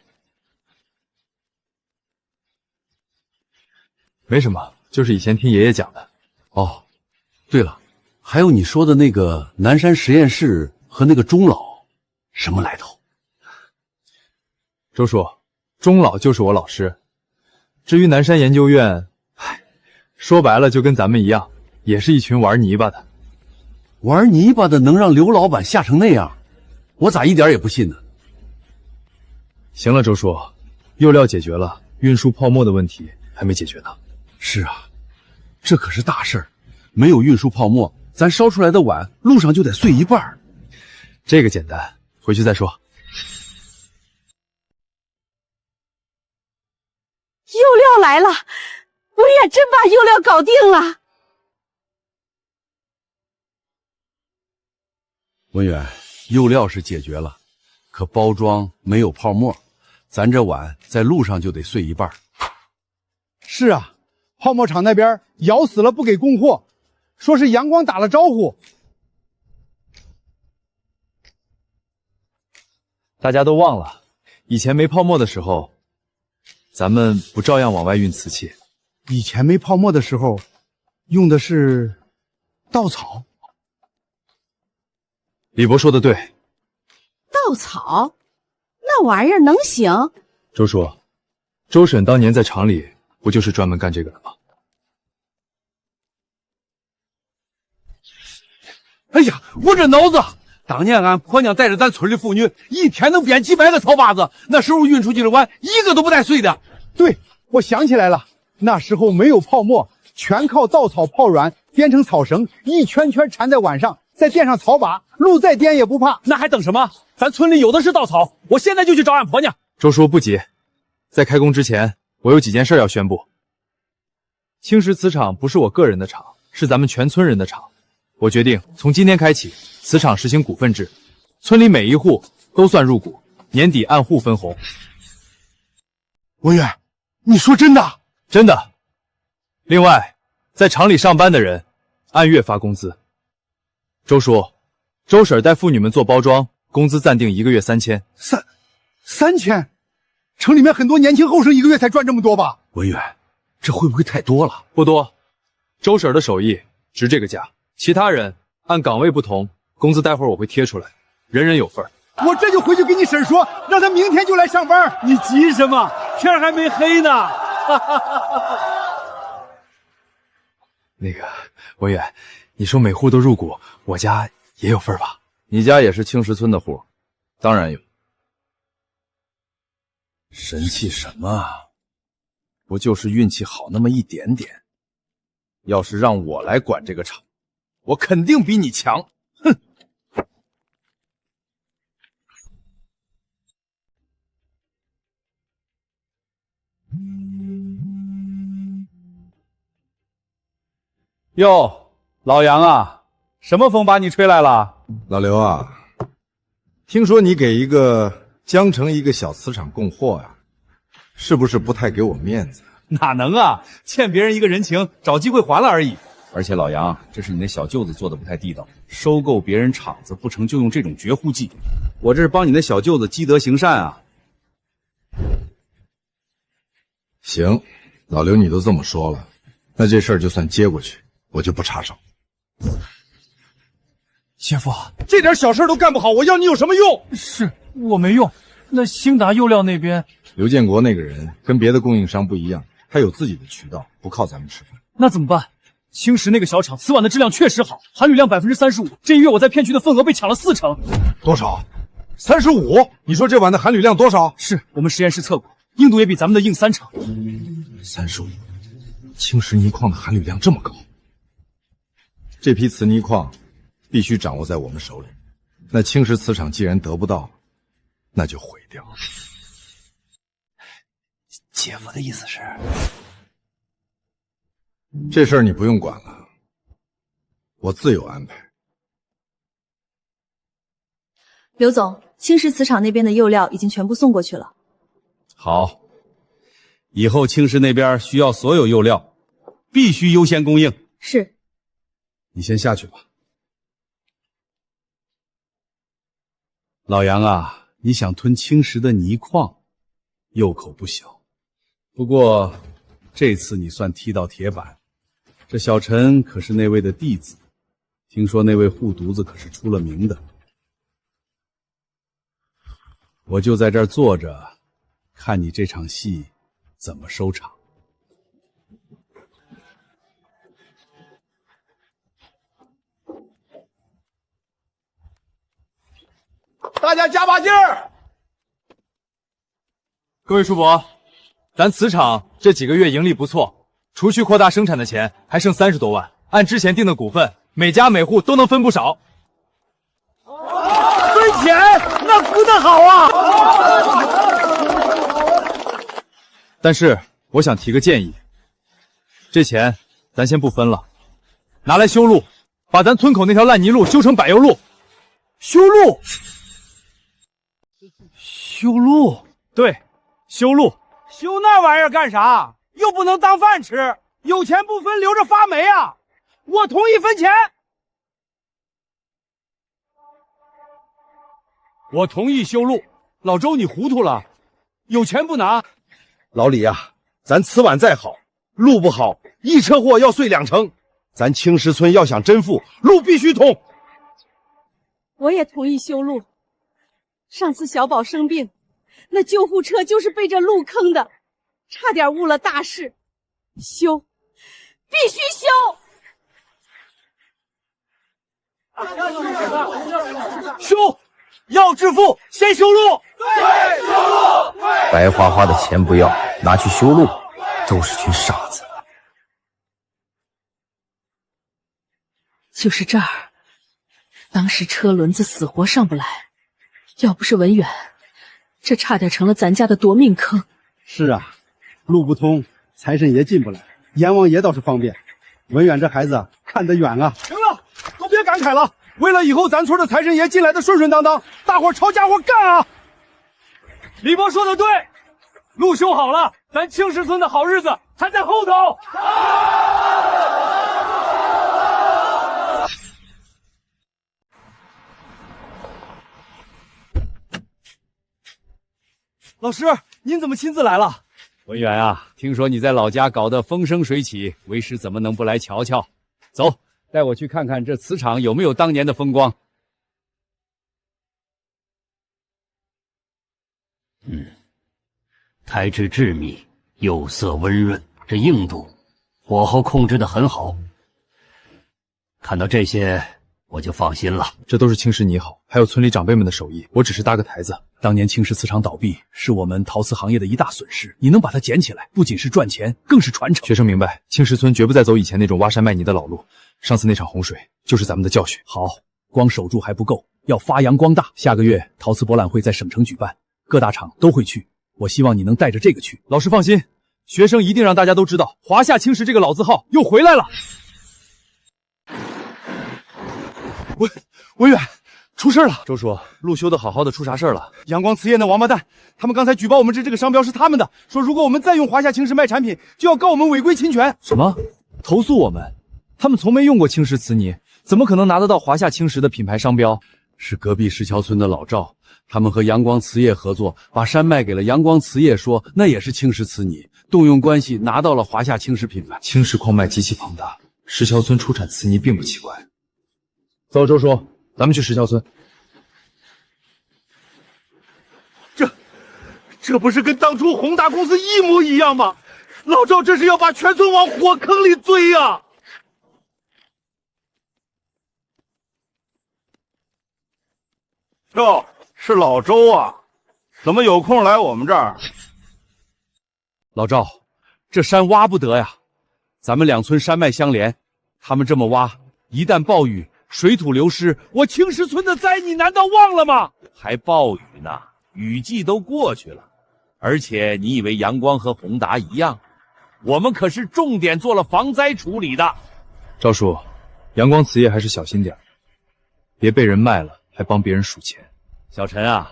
没什么，就是以前听爷爷讲的。哦，对了，还有你说的那个南山实验室和那个钟老，什么来头？周叔，钟老就是我老师。至于南山研究院，说白了就跟咱们一样，也是一群玩泥巴的。玩泥巴的能让刘老板吓成那样，我咋一点也不信呢？行了，周叔，釉料解决了，运输泡沫的问题还没解决呢。是啊，这可是大事儿，没有运输泡沫，咱烧出来的碗路上就得碎一半。这个简单，回去再说。釉料来了，我也真把釉料搞定了。文远，釉料是解决了，可包装没有泡沫，咱这碗在路上就得碎一半。是啊，泡沫厂那边咬死了不给供货，说是阳光打了招呼。大家都忘了，以前没泡沫的时候，咱们不照样往外运瓷器？以前没泡沫的时候，用的是稻草。李博说的对，稻草那玩意儿能行？周叔，周婶当年在厂里不就是专门干这个的吗？哎呀，我这脑子！当年俺婆娘带着咱村里妇女，一天能编几百个草把子，那时候运出去的碗一个都不带碎的。对，我想起来了，那时候没有泡沫，全靠稻草泡软，编成草绳，一圈圈缠在碗上，再垫上草把，路再颠也不怕。那还等什么？咱村里有的是稻草，我现在就去找俺婆娘。周叔不急，在开工之前，我有几件事要宣布。青石瓷厂不是我个人的厂，是咱们全村人的厂。我决定从今天开起，瓷厂实行股份制，村里每一户都算入股，年底按户分红。文远，你说真的？真的。另外，在厂里上班的人按月发工资。周叔，周婶带妇女们做包装，工资暂定1个月3000。3000？城里面很多年轻后生1个月才赚这么多吧？文远，这会不会太多了？不多，周婶的手艺值这个价。其他人按岗位不同，工资待会儿我会贴出来，人人有份。我这就回去跟你婶说，让她明天就来上班。你急什么？天还没黑呢。那个文远，你说每户都入股，我家也有份吧？你家也是青石村的户，当然有。神气什么？不就是运气好那么一点点？要是让我来管这个厂，我肯定比你强。哼！哟，老杨啊，什么风把你吹来了？老刘啊，听说你给一个江城一个小瓷厂供货呀，是不是不太给我面子？哪能啊，欠别人一个人情，找机会还了而已。而且老杨，这是你那小舅子做的不太地道，收购别人厂子不成就用这种绝户计。我这是帮你那小舅子积德行善啊。行，老刘你都这么说了，那这事儿就算接过去，我就不插手。姐夫，这点小事都干不好，我要你有什么用？是我没用。那兴达釉料那边，刘建国那个人跟别的供应商不一样，他有自己的渠道，不靠咱们吃饭。那怎么办？青石那个小厂瓷碗的质量确实好，含铝量35%。这一月我在片区的份额被抢了40%。多少？35？你说这碗的含铝量多少？是我们实验室测过，硬度也比咱们的硬3成。35，青石泥矿的含铝量这么高，这批瓷泥矿必须掌握在我们手里。那青石瓷厂既然得不到，那就毁掉。姐夫的意思是，这事儿你不用管了，我自有安排。刘总，青石瓷厂那边的釉料已经全部送过去了。好，以后青石那边需要所有釉料，必须优先供应。是。你先下去吧。老杨啊，你想吞青石的泥矿，诱口不小。不过这次你算踢到铁板，这小陈可是那位的弟子，听说那位护犊子可是出了名的。我就在这儿坐着，看你这场戏怎么收场。大家加把劲儿！各位叔伯，咱瓷厂这几个月盈利不错，除去扩大生产的钱，还剩30多万。按之前定的股份，每家每户都能分不少。分钱，那分得好啊！但是我想提个建议，这钱咱先不分了，拿来修路，把咱村口那条烂泥路修成柏油路。修路？修路？对，修路。修那玩意儿干啥？又不能当饭吃，有钱不分，留着发霉啊！我同意分钱。我同意修路。老周，你糊涂了，有钱不拿。老李啊，咱瓷碗再好，路不好，一车货要碎2成。咱青石村要想真富，路必须通。我也同意修路。上次小宝生病，那救护车就是被这路坑的，差点误了大事。修，必须修！修，要致富，先修路。对，修路。白花花的钱不要，拿去修路，都是群傻子。就是这儿，当时车轮子死活上不来，要不是文远，这差点成了咱家的夺命坑。是啊，路不通，财神爷进不来，阎王爷倒是方便。文远这孩子看得远啊！行了，都别感慨了。为了以后咱村的财神爷进来的顺顺当当，大伙抄家伙干啊！李伯说的对，路修好了，咱青石村的好日子还在后头。老师，您怎么亲自来了？文远啊，听说你在老家搞得风生水起，为师怎么能不来瞧瞧？走，带我去看看这磁场有没有当年的风光。胎质致密，釉色温润，这硬度、火候控制得很好。看到这些，我就放心了。这都是青石你好，还有村里长辈们的手艺，我只是搭个台子。当年青石磁场倒闭，是我们陶瓷行业的一大损失。你能把它捡起来，不仅是赚钱，更是传承。学生明白，青石村绝不再走以前那种挖山卖泥的老路。上次那场洪水就是咱们的教训。好，光守住还不够，要发扬光大。下个月陶瓷博览会在省城举办，各大厂都会去。我希望你能带着这个去。老师放心，学生一定让大家都知道，华夏青石这个老字号又回来了。文远，出事了！周叔，路修的好好的，出啥事了？阳光瓷业那王八蛋，他们刚才举报我们这个商标是他们的，说如果我们再用华夏青石卖产品，就要告我们违规侵权。什么？投诉我们？他们从没用过青石瓷泥，怎么可能拿得到华夏青石的品牌商标？是隔壁石桥村的老赵，他们和阳光瓷业合作，把山卖给了阳光瓷业，说那也是青石瓷泥，动用关系拿到了华夏青石品牌。青石矿脉极其庞大，石桥村出产瓷泥并不奇怪。走，周叔，咱们去石桥村。这不是跟当初宏达公司一模一样吗？老赵这是要把全村往火坑里追呀！哟，是老周啊，怎么有空来我们这儿？老赵，这山挖不得呀，咱们两村山脉相连，他们这么挖，一旦暴雨，水土流失，我青石村的灾你难道忘了吗？还暴雨呢，雨季都过去了。而且你以为阳光和宏达一样？我们可是重点做了防灾处理的。赵叔，阳光瓷业还是小心点，别被人卖了还帮别人数钱。小陈啊，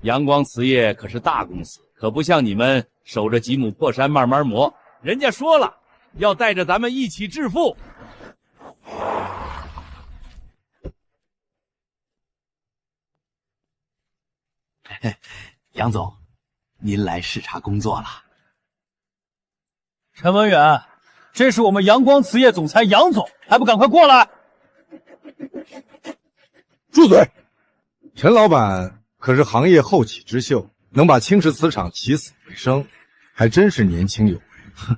阳光瓷业可是大公司，可不像你们守着几亩破山慢慢磨。人家说了，要带着咱们一起致富。杨总，您来视察工作了。陈文远，这是我们阳光瓷业总裁杨总，还不赶快过来！住嘴！陈老板可是行业后起之秀，能把青石瓷厂起死回生，还真是年轻有为。哼，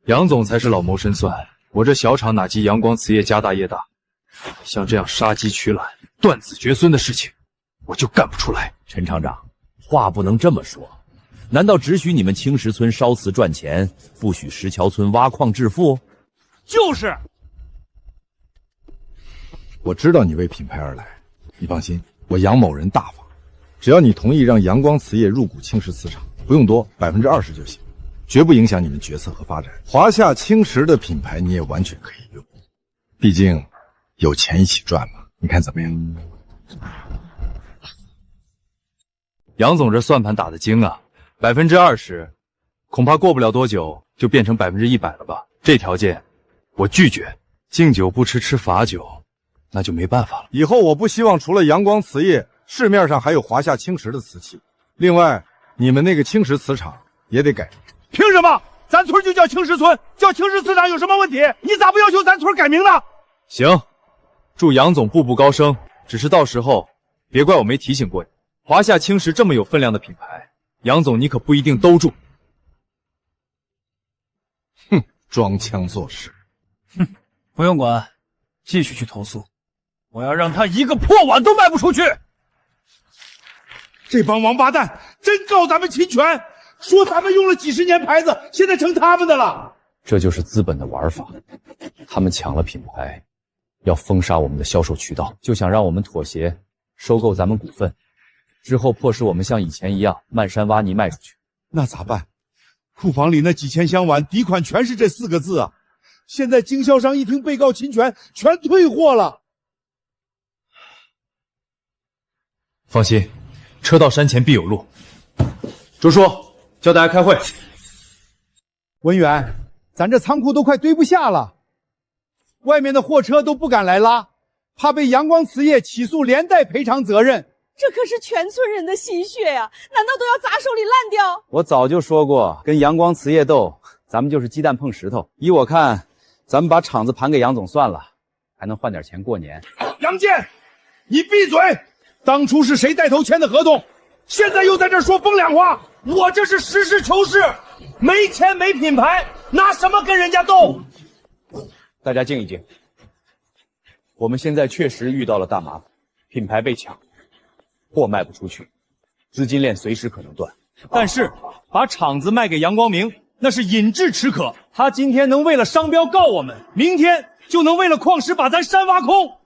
杨总才是老谋深算，我这小厂哪及阳光瓷业家大业大？像这样杀鸡取卵、断子绝孙的事情，我就干不出来。陈厂长，话不能这么说。难道只许你们青石村烧瓷赚钱，不许石桥村挖矿致富？就是。我知道你为品牌而来，你放心，我杨某人大方，只要你同意让阳光瓷业入股青石瓷厂，不用多，20%就行，绝不影响你们决策和发展。华夏青石的品牌你也完全可以用，毕竟有钱一起赚嘛，你看怎么样？杨总这算盘打得精啊，20%，恐怕过不了多久就变成100%了吧？这条件我拒绝。敬酒不吃吃罚酒，那就没办法了。以后我不希望除了阳光瓷业，市面上还有华夏青石的瓷器。另外，你们那个青石瓷厂也得改。凭什么？咱村就叫青石村，叫青石瓷厂有什么问题？你咋不要求咱村改名呢？行，祝杨总步步高升。只是到时候别怪我没提醒过你，华夏青石这么有分量的品牌，杨总你可不一定兜住。哼，装腔作势。哼，不用管，继续去投诉，我要让他一个破碗都卖不出去。这帮王八蛋真告咱们侵权，说咱们用了几十年牌子，现在成他们的了。这就是资本的玩法，他们抢了品牌，要封杀我们的销售渠道，就想让我们妥协，收购咱们股份，之后迫使我们像以前一样漫山挖泥卖出去。那咋办？库房里那几千箱碗底款全是这4个字啊！现在经销商一听被告侵权，全退货了。放心，车到山前必有路。周叔，叫大家开会。文远，咱这仓库都快堆不下了，外面的货车都不敢来拉，怕被阳光瓷业起诉连带赔偿责任。这可是全村人的心血呀，难道都要砸手里烂掉？我早就说过，跟阳光瓷业斗，咱们就是鸡蛋碰石头。依我看，咱们把厂子盘给杨总算了，还能换点钱过年。杨建，你闭嘴！当初是谁带头签的合同？现在又在这说风凉话？我这是实事求是，没钱没品牌，拿什么跟人家斗？大家静一静。我们现在确实遇到了大麻烦，品牌被抢，货卖不出去，资金链随时可能断。但是把厂子卖给杨光明，那是饮鸩止渴。他今天能为了商标告我们，明天就能为了矿石把咱山挖空。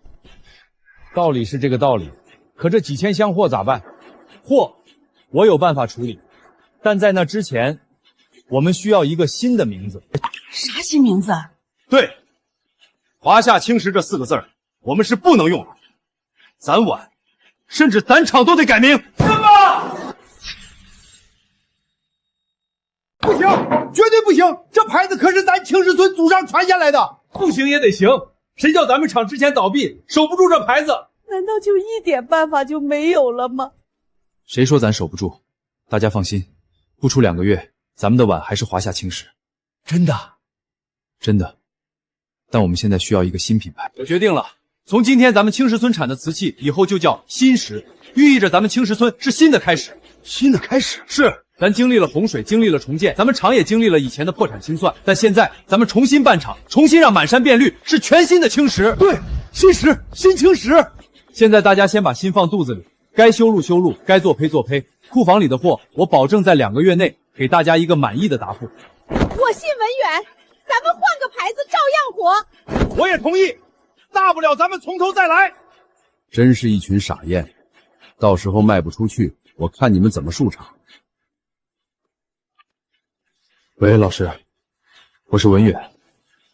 道理是这个道理，可这几千箱货咋办？货我有办法处理，但在那之前，我们需要一个新的名字。啥新名字？对，华夏青石这4个字儿，我们是不能用的。咱碗，甚至咱厂都得改名。什么？不行，绝对不行！这牌子可是咱青石村祖上传下来的。不行也得行，谁叫咱们厂之前倒闭，守不住这牌子？难道就一点办法就没有了吗？谁说咱守不住？大家放心，不出2个月，咱们的碗还是华夏青石。真的？真的。但我们现在需要一个新品牌。我决定了，从今天咱们青石村产的瓷器以后就叫新石，寓意着咱们青石村是新的开始。新的开始？是。咱经历了洪水，经历了重建，咱们厂也经历了以前的破产清算，但现在咱们重新办厂，重新让满山变绿，是全新的青石。对，新石，新青石。现在大家先把心放肚子里，该修路修路，该做胚做胚。库房里的货，我保证在2个月内给大家一个满意的答复。我信文远，咱们换个牌子照样火。我也同意，大不了咱们从头再来。真是一群傻燕，到时候卖不出去，我看你们怎么树厂。喂，老师，我是文远。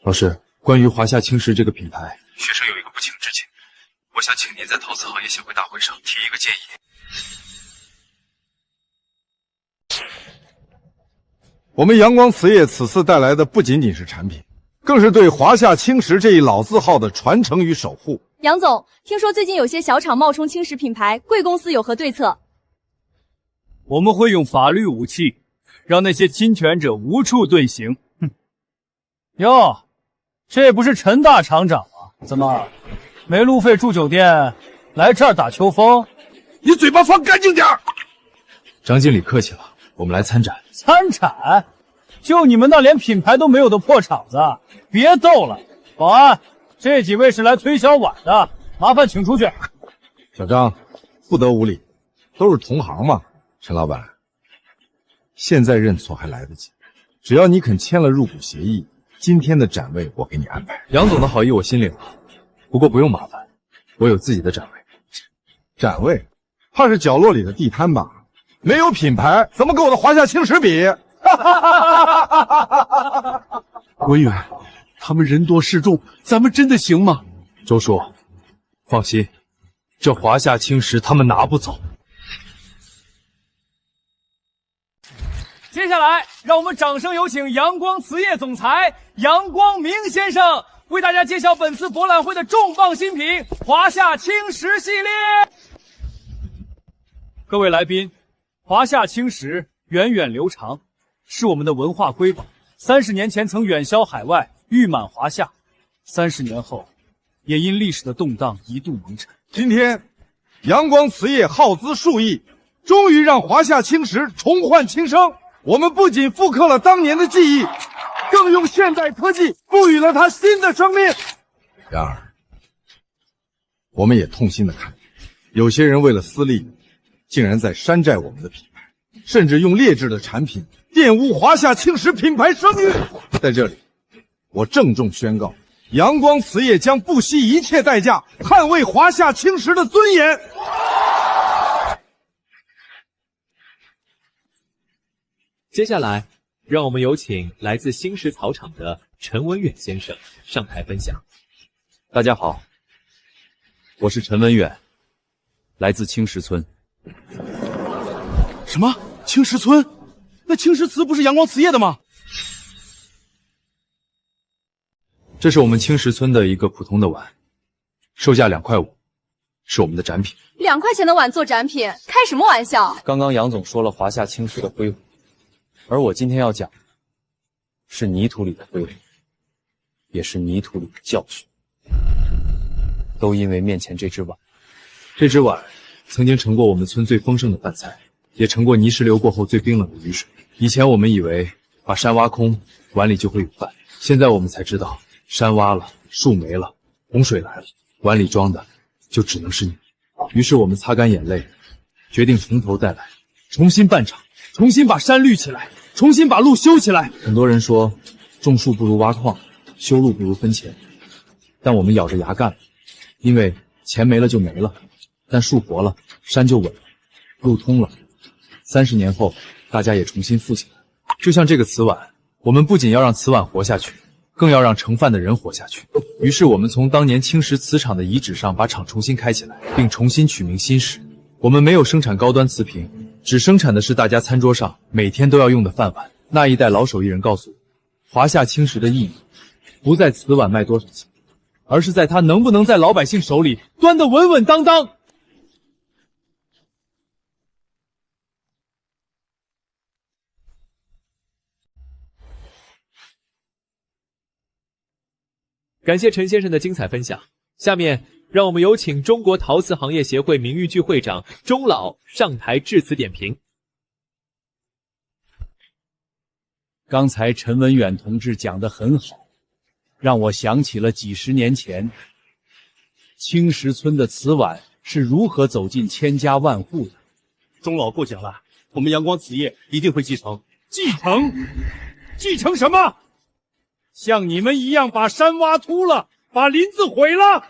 老师，关于华夏青石这个品牌，学生有一个不情之请，我想请您在陶瓷行业协会大会上提一个建议。我们阳光瓷业此次带来的不仅仅是产品，更是对华夏青石这一老字号的传承与守护。杨总，听说最近有些小厂冒充青石品牌，贵公司有何对策？我们会用法律武器，让那些侵权者无处遁形。哼！哟，这不是陈大厂长吗？怎么没路费住酒店，来这儿打秋风？你嘴巴放干净点儿！张经理客气了，我们来参展。参展？就你们那连品牌都没有的破厂子，别逗了！保安，这几位是来推销碗的，麻烦请出去。小张，不得无礼，都是同行嘛。陈老板，现在认错还来得及，只要你肯签了入股协议，今天的展位我给你安排。杨总的好意我心领了，不过不用麻烦，我有自己的展位。展位？怕是角落里的地摊吧？没有品牌，怎么跟我的华夏青石比？文远，他们人多势众，咱们真的行吗？周叔，放心，这华夏青石他们拿不走。接下来，让我们掌声有请阳光瓷业总裁杨光明先生为大家介绍本次博览会的重磅新品——华夏青石系列。各位来宾，华夏青石源远流长，是我们的文化瑰宝。30年前曾远销海外，誉满华夏；30年后，也因历史的动荡一度蒙尘。今天，阳光瓷业耗资数亿，终于让华夏青石重焕新生。我们不仅复刻了当年的技艺，更用现代科技赋予了它新的生命。然而，我们也痛心的看，有些人为了私利，竟然在山寨我们的品牌，甚至用劣质的产品玷污华夏青石品牌声誉。在这里，我郑重宣告，阳光瓷业将不惜一切代价捍卫华夏青石的尊严。接下来，让我们有请来自新石草场的陈文远先生上台分享。大家好，我是陈文远，来自青石村。什么？青石村？那青石瓷不是阳光瓷业的吗？这是我们青石村的一个普通的碗，售价2.5块，是我们的展品。2块钱的碗做展品，开什么玩笑？刚刚杨总说了华夏青石的辉煌，而我今天要讲是泥土里的辉煌，也是泥土里的教训。都因为面前这只碗。这只碗曾经盛过我们村最丰盛的饭菜，也盛过泥石流过后最冰冷的雨水。以前我们以为把山挖空，碗里就会有饭，现在我们才知道，山挖了，树没了，洪水来了，碗里装的就只能是泥。于是我们擦干眼泪，决定从头再来，重新办厂，重新把山绿起来，重新把路修起来。很多人说，种树不如挖矿，修路不如分钱，但我们咬着牙干了，因为钱没了就没了，但树活了，山就稳了，路通了。30年后，大家也重新富起来。就像这个瓷碗，我们不仅要让瓷碗活下去，更要让盛饭的人活下去。于是我们从当年青石瓷厂的遗址上把厂重新开起来，并重新取名新石。我们没有生产高端瓷瓶，只生产的是大家餐桌上每天都要用的饭碗。那一代老手艺人告诉我，华夏青石的意义不在瓷碗卖多少钱，而是在它能不能在老百姓手里端得稳稳当当。感谢陈先生的精彩分享。下面让我们有请中国陶瓷行业协会名誉聚会长钟老上台致辞点评。刚才陈文远同志讲得很好，让我想起了几十年前青石村的瓷碗是如何走进千家万户的。钟老过奖了，我们阳光瓷业一定会继承。继承什么？像你们一样把山挖秃了，把林子毁了。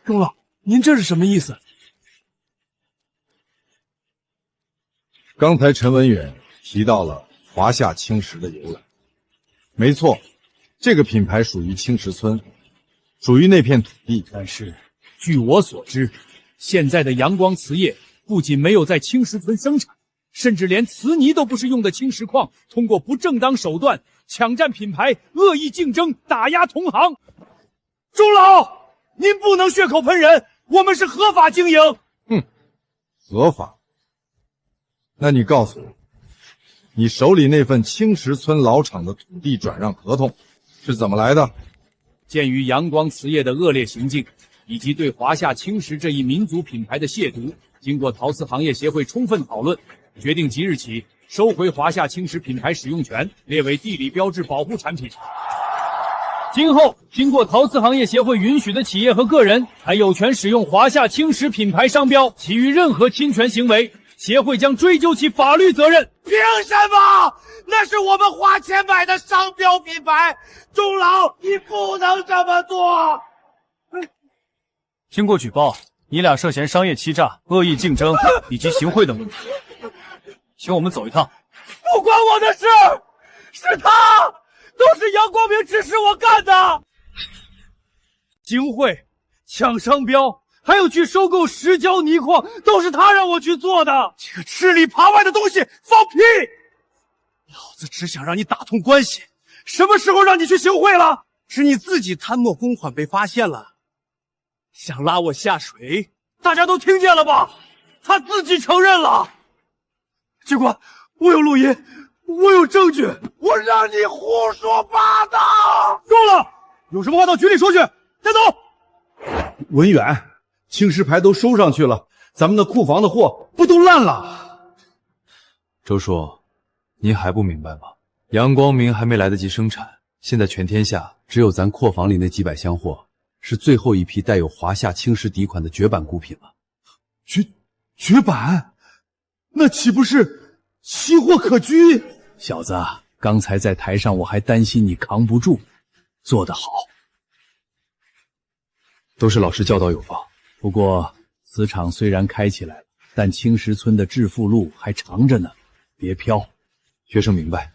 钟老，您这是什么意思？刚才陈文远提到了华夏青石的由来。没错，这个品牌属于青石村，属于那片土地。但是据我所知，现在的阳光瓷业不仅没有在青石村生产，甚至连瓷泥都不是用的青石矿，通过不正当手段抢占品牌，恶意竞争，打压同行。钟老，您不能血口喷人，我们是合法经营。合法？那你告诉我，你手里那份青石村老厂的土地转让合同是怎么来的？鉴于阳光瓷业的恶劣行径，以及对华夏青石这一民族品牌的亵渎，经过陶瓷行业协会充分讨论，决定即日起收回华夏青石品牌使用权，列为地理标志保护产品。今后经过陶瓷行业协会允许的企业和个人还有权使用华夏青石品牌商标，其余任何侵权行为，协会将追究其法律责任。凭什么？那是我们花钱买的商标品牌，钟老，你不能这么做。经过举报，你俩涉嫌商业欺诈、恶意竞争以及行贿等问题，请我们走一趟。不关我的事，是他，都是杨光明指使我干的。行贿、抢商标，还有去收购石胶泥矿，都是他让我去做的。这个吃里扒外的东西，放屁！老子只想让你打通关系，什么时候让你去行贿了？是你自己贪墨公款被发现了，想拉我下水，大家都听见了吧？他自己承认了。警官，我有录音，我有证据，我让你胡说八道！够了，有什么话到局里说去，带走。文远，青石牌都收上去了，咱们的库房的货不都烂了？周叔，您还不明白吗？阳光明还没来得及生产，现在全天下只有咱库房里那几百箱货是最后一批带有华夏青石底款的绝版孤品了。绝版？那岂不是奇货可居？小子，刚才在台上我还担心你扛不住，做得好。都是老师教导有方。不过磁场虽然开起来了，但青石村的致富路还长着呢，别飘。学生明白。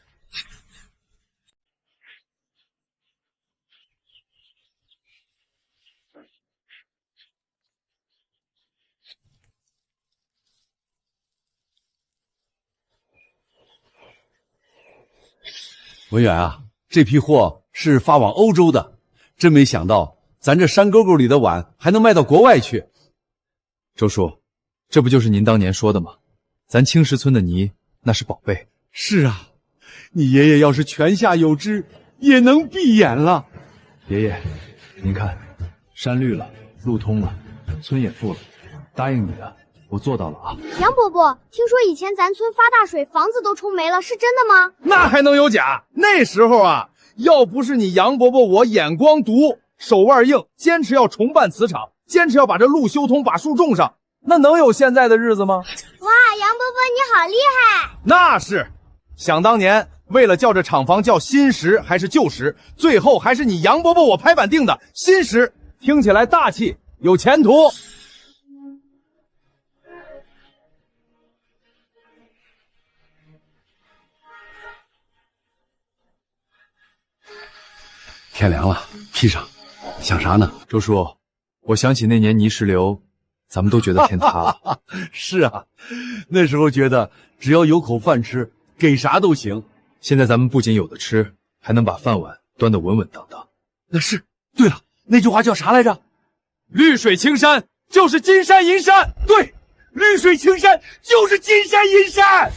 文远啊，这批货是发往欧洲的，真没想到咱这山沟沟里的碗还能卖到国外去。周叔，这不就是您当年说的吗？咱青石村的泥那是宝贝。是啊，你爷爷要是泉下有知，也能闭眼了。爷爷，您看，山绿了，路通了，村也富了，答应你的，我做到了啊。杨伯伯，听说以前咱村发大水，房子都冲没了，是真的吗？那还能有假？那时候啊，要不是你杨伯伯我眼光毒，手腕硬，坚持要重办磁场，坚持要把这路修通，把树种上，那能有现在的日子吗？哇，杨伯伯你好厉害！那是，想当年为了叫这厂房叫新石还是旧石，最后还是你杨伯伯我拍板定的新石，听起来大气有前途。天凉了，披上。想啥呢？周叔，我想起那年泥石流，咱们都觉得天塌了。是啊，那时候觉得只要有口饭吃，给啥都行。现在咱们不仅有的吃，还能把饭碗端得稳稳当当。那是。对了，那句话叫啥来着？绿水青山就是金山银山。对，绿水青山就是金山银山。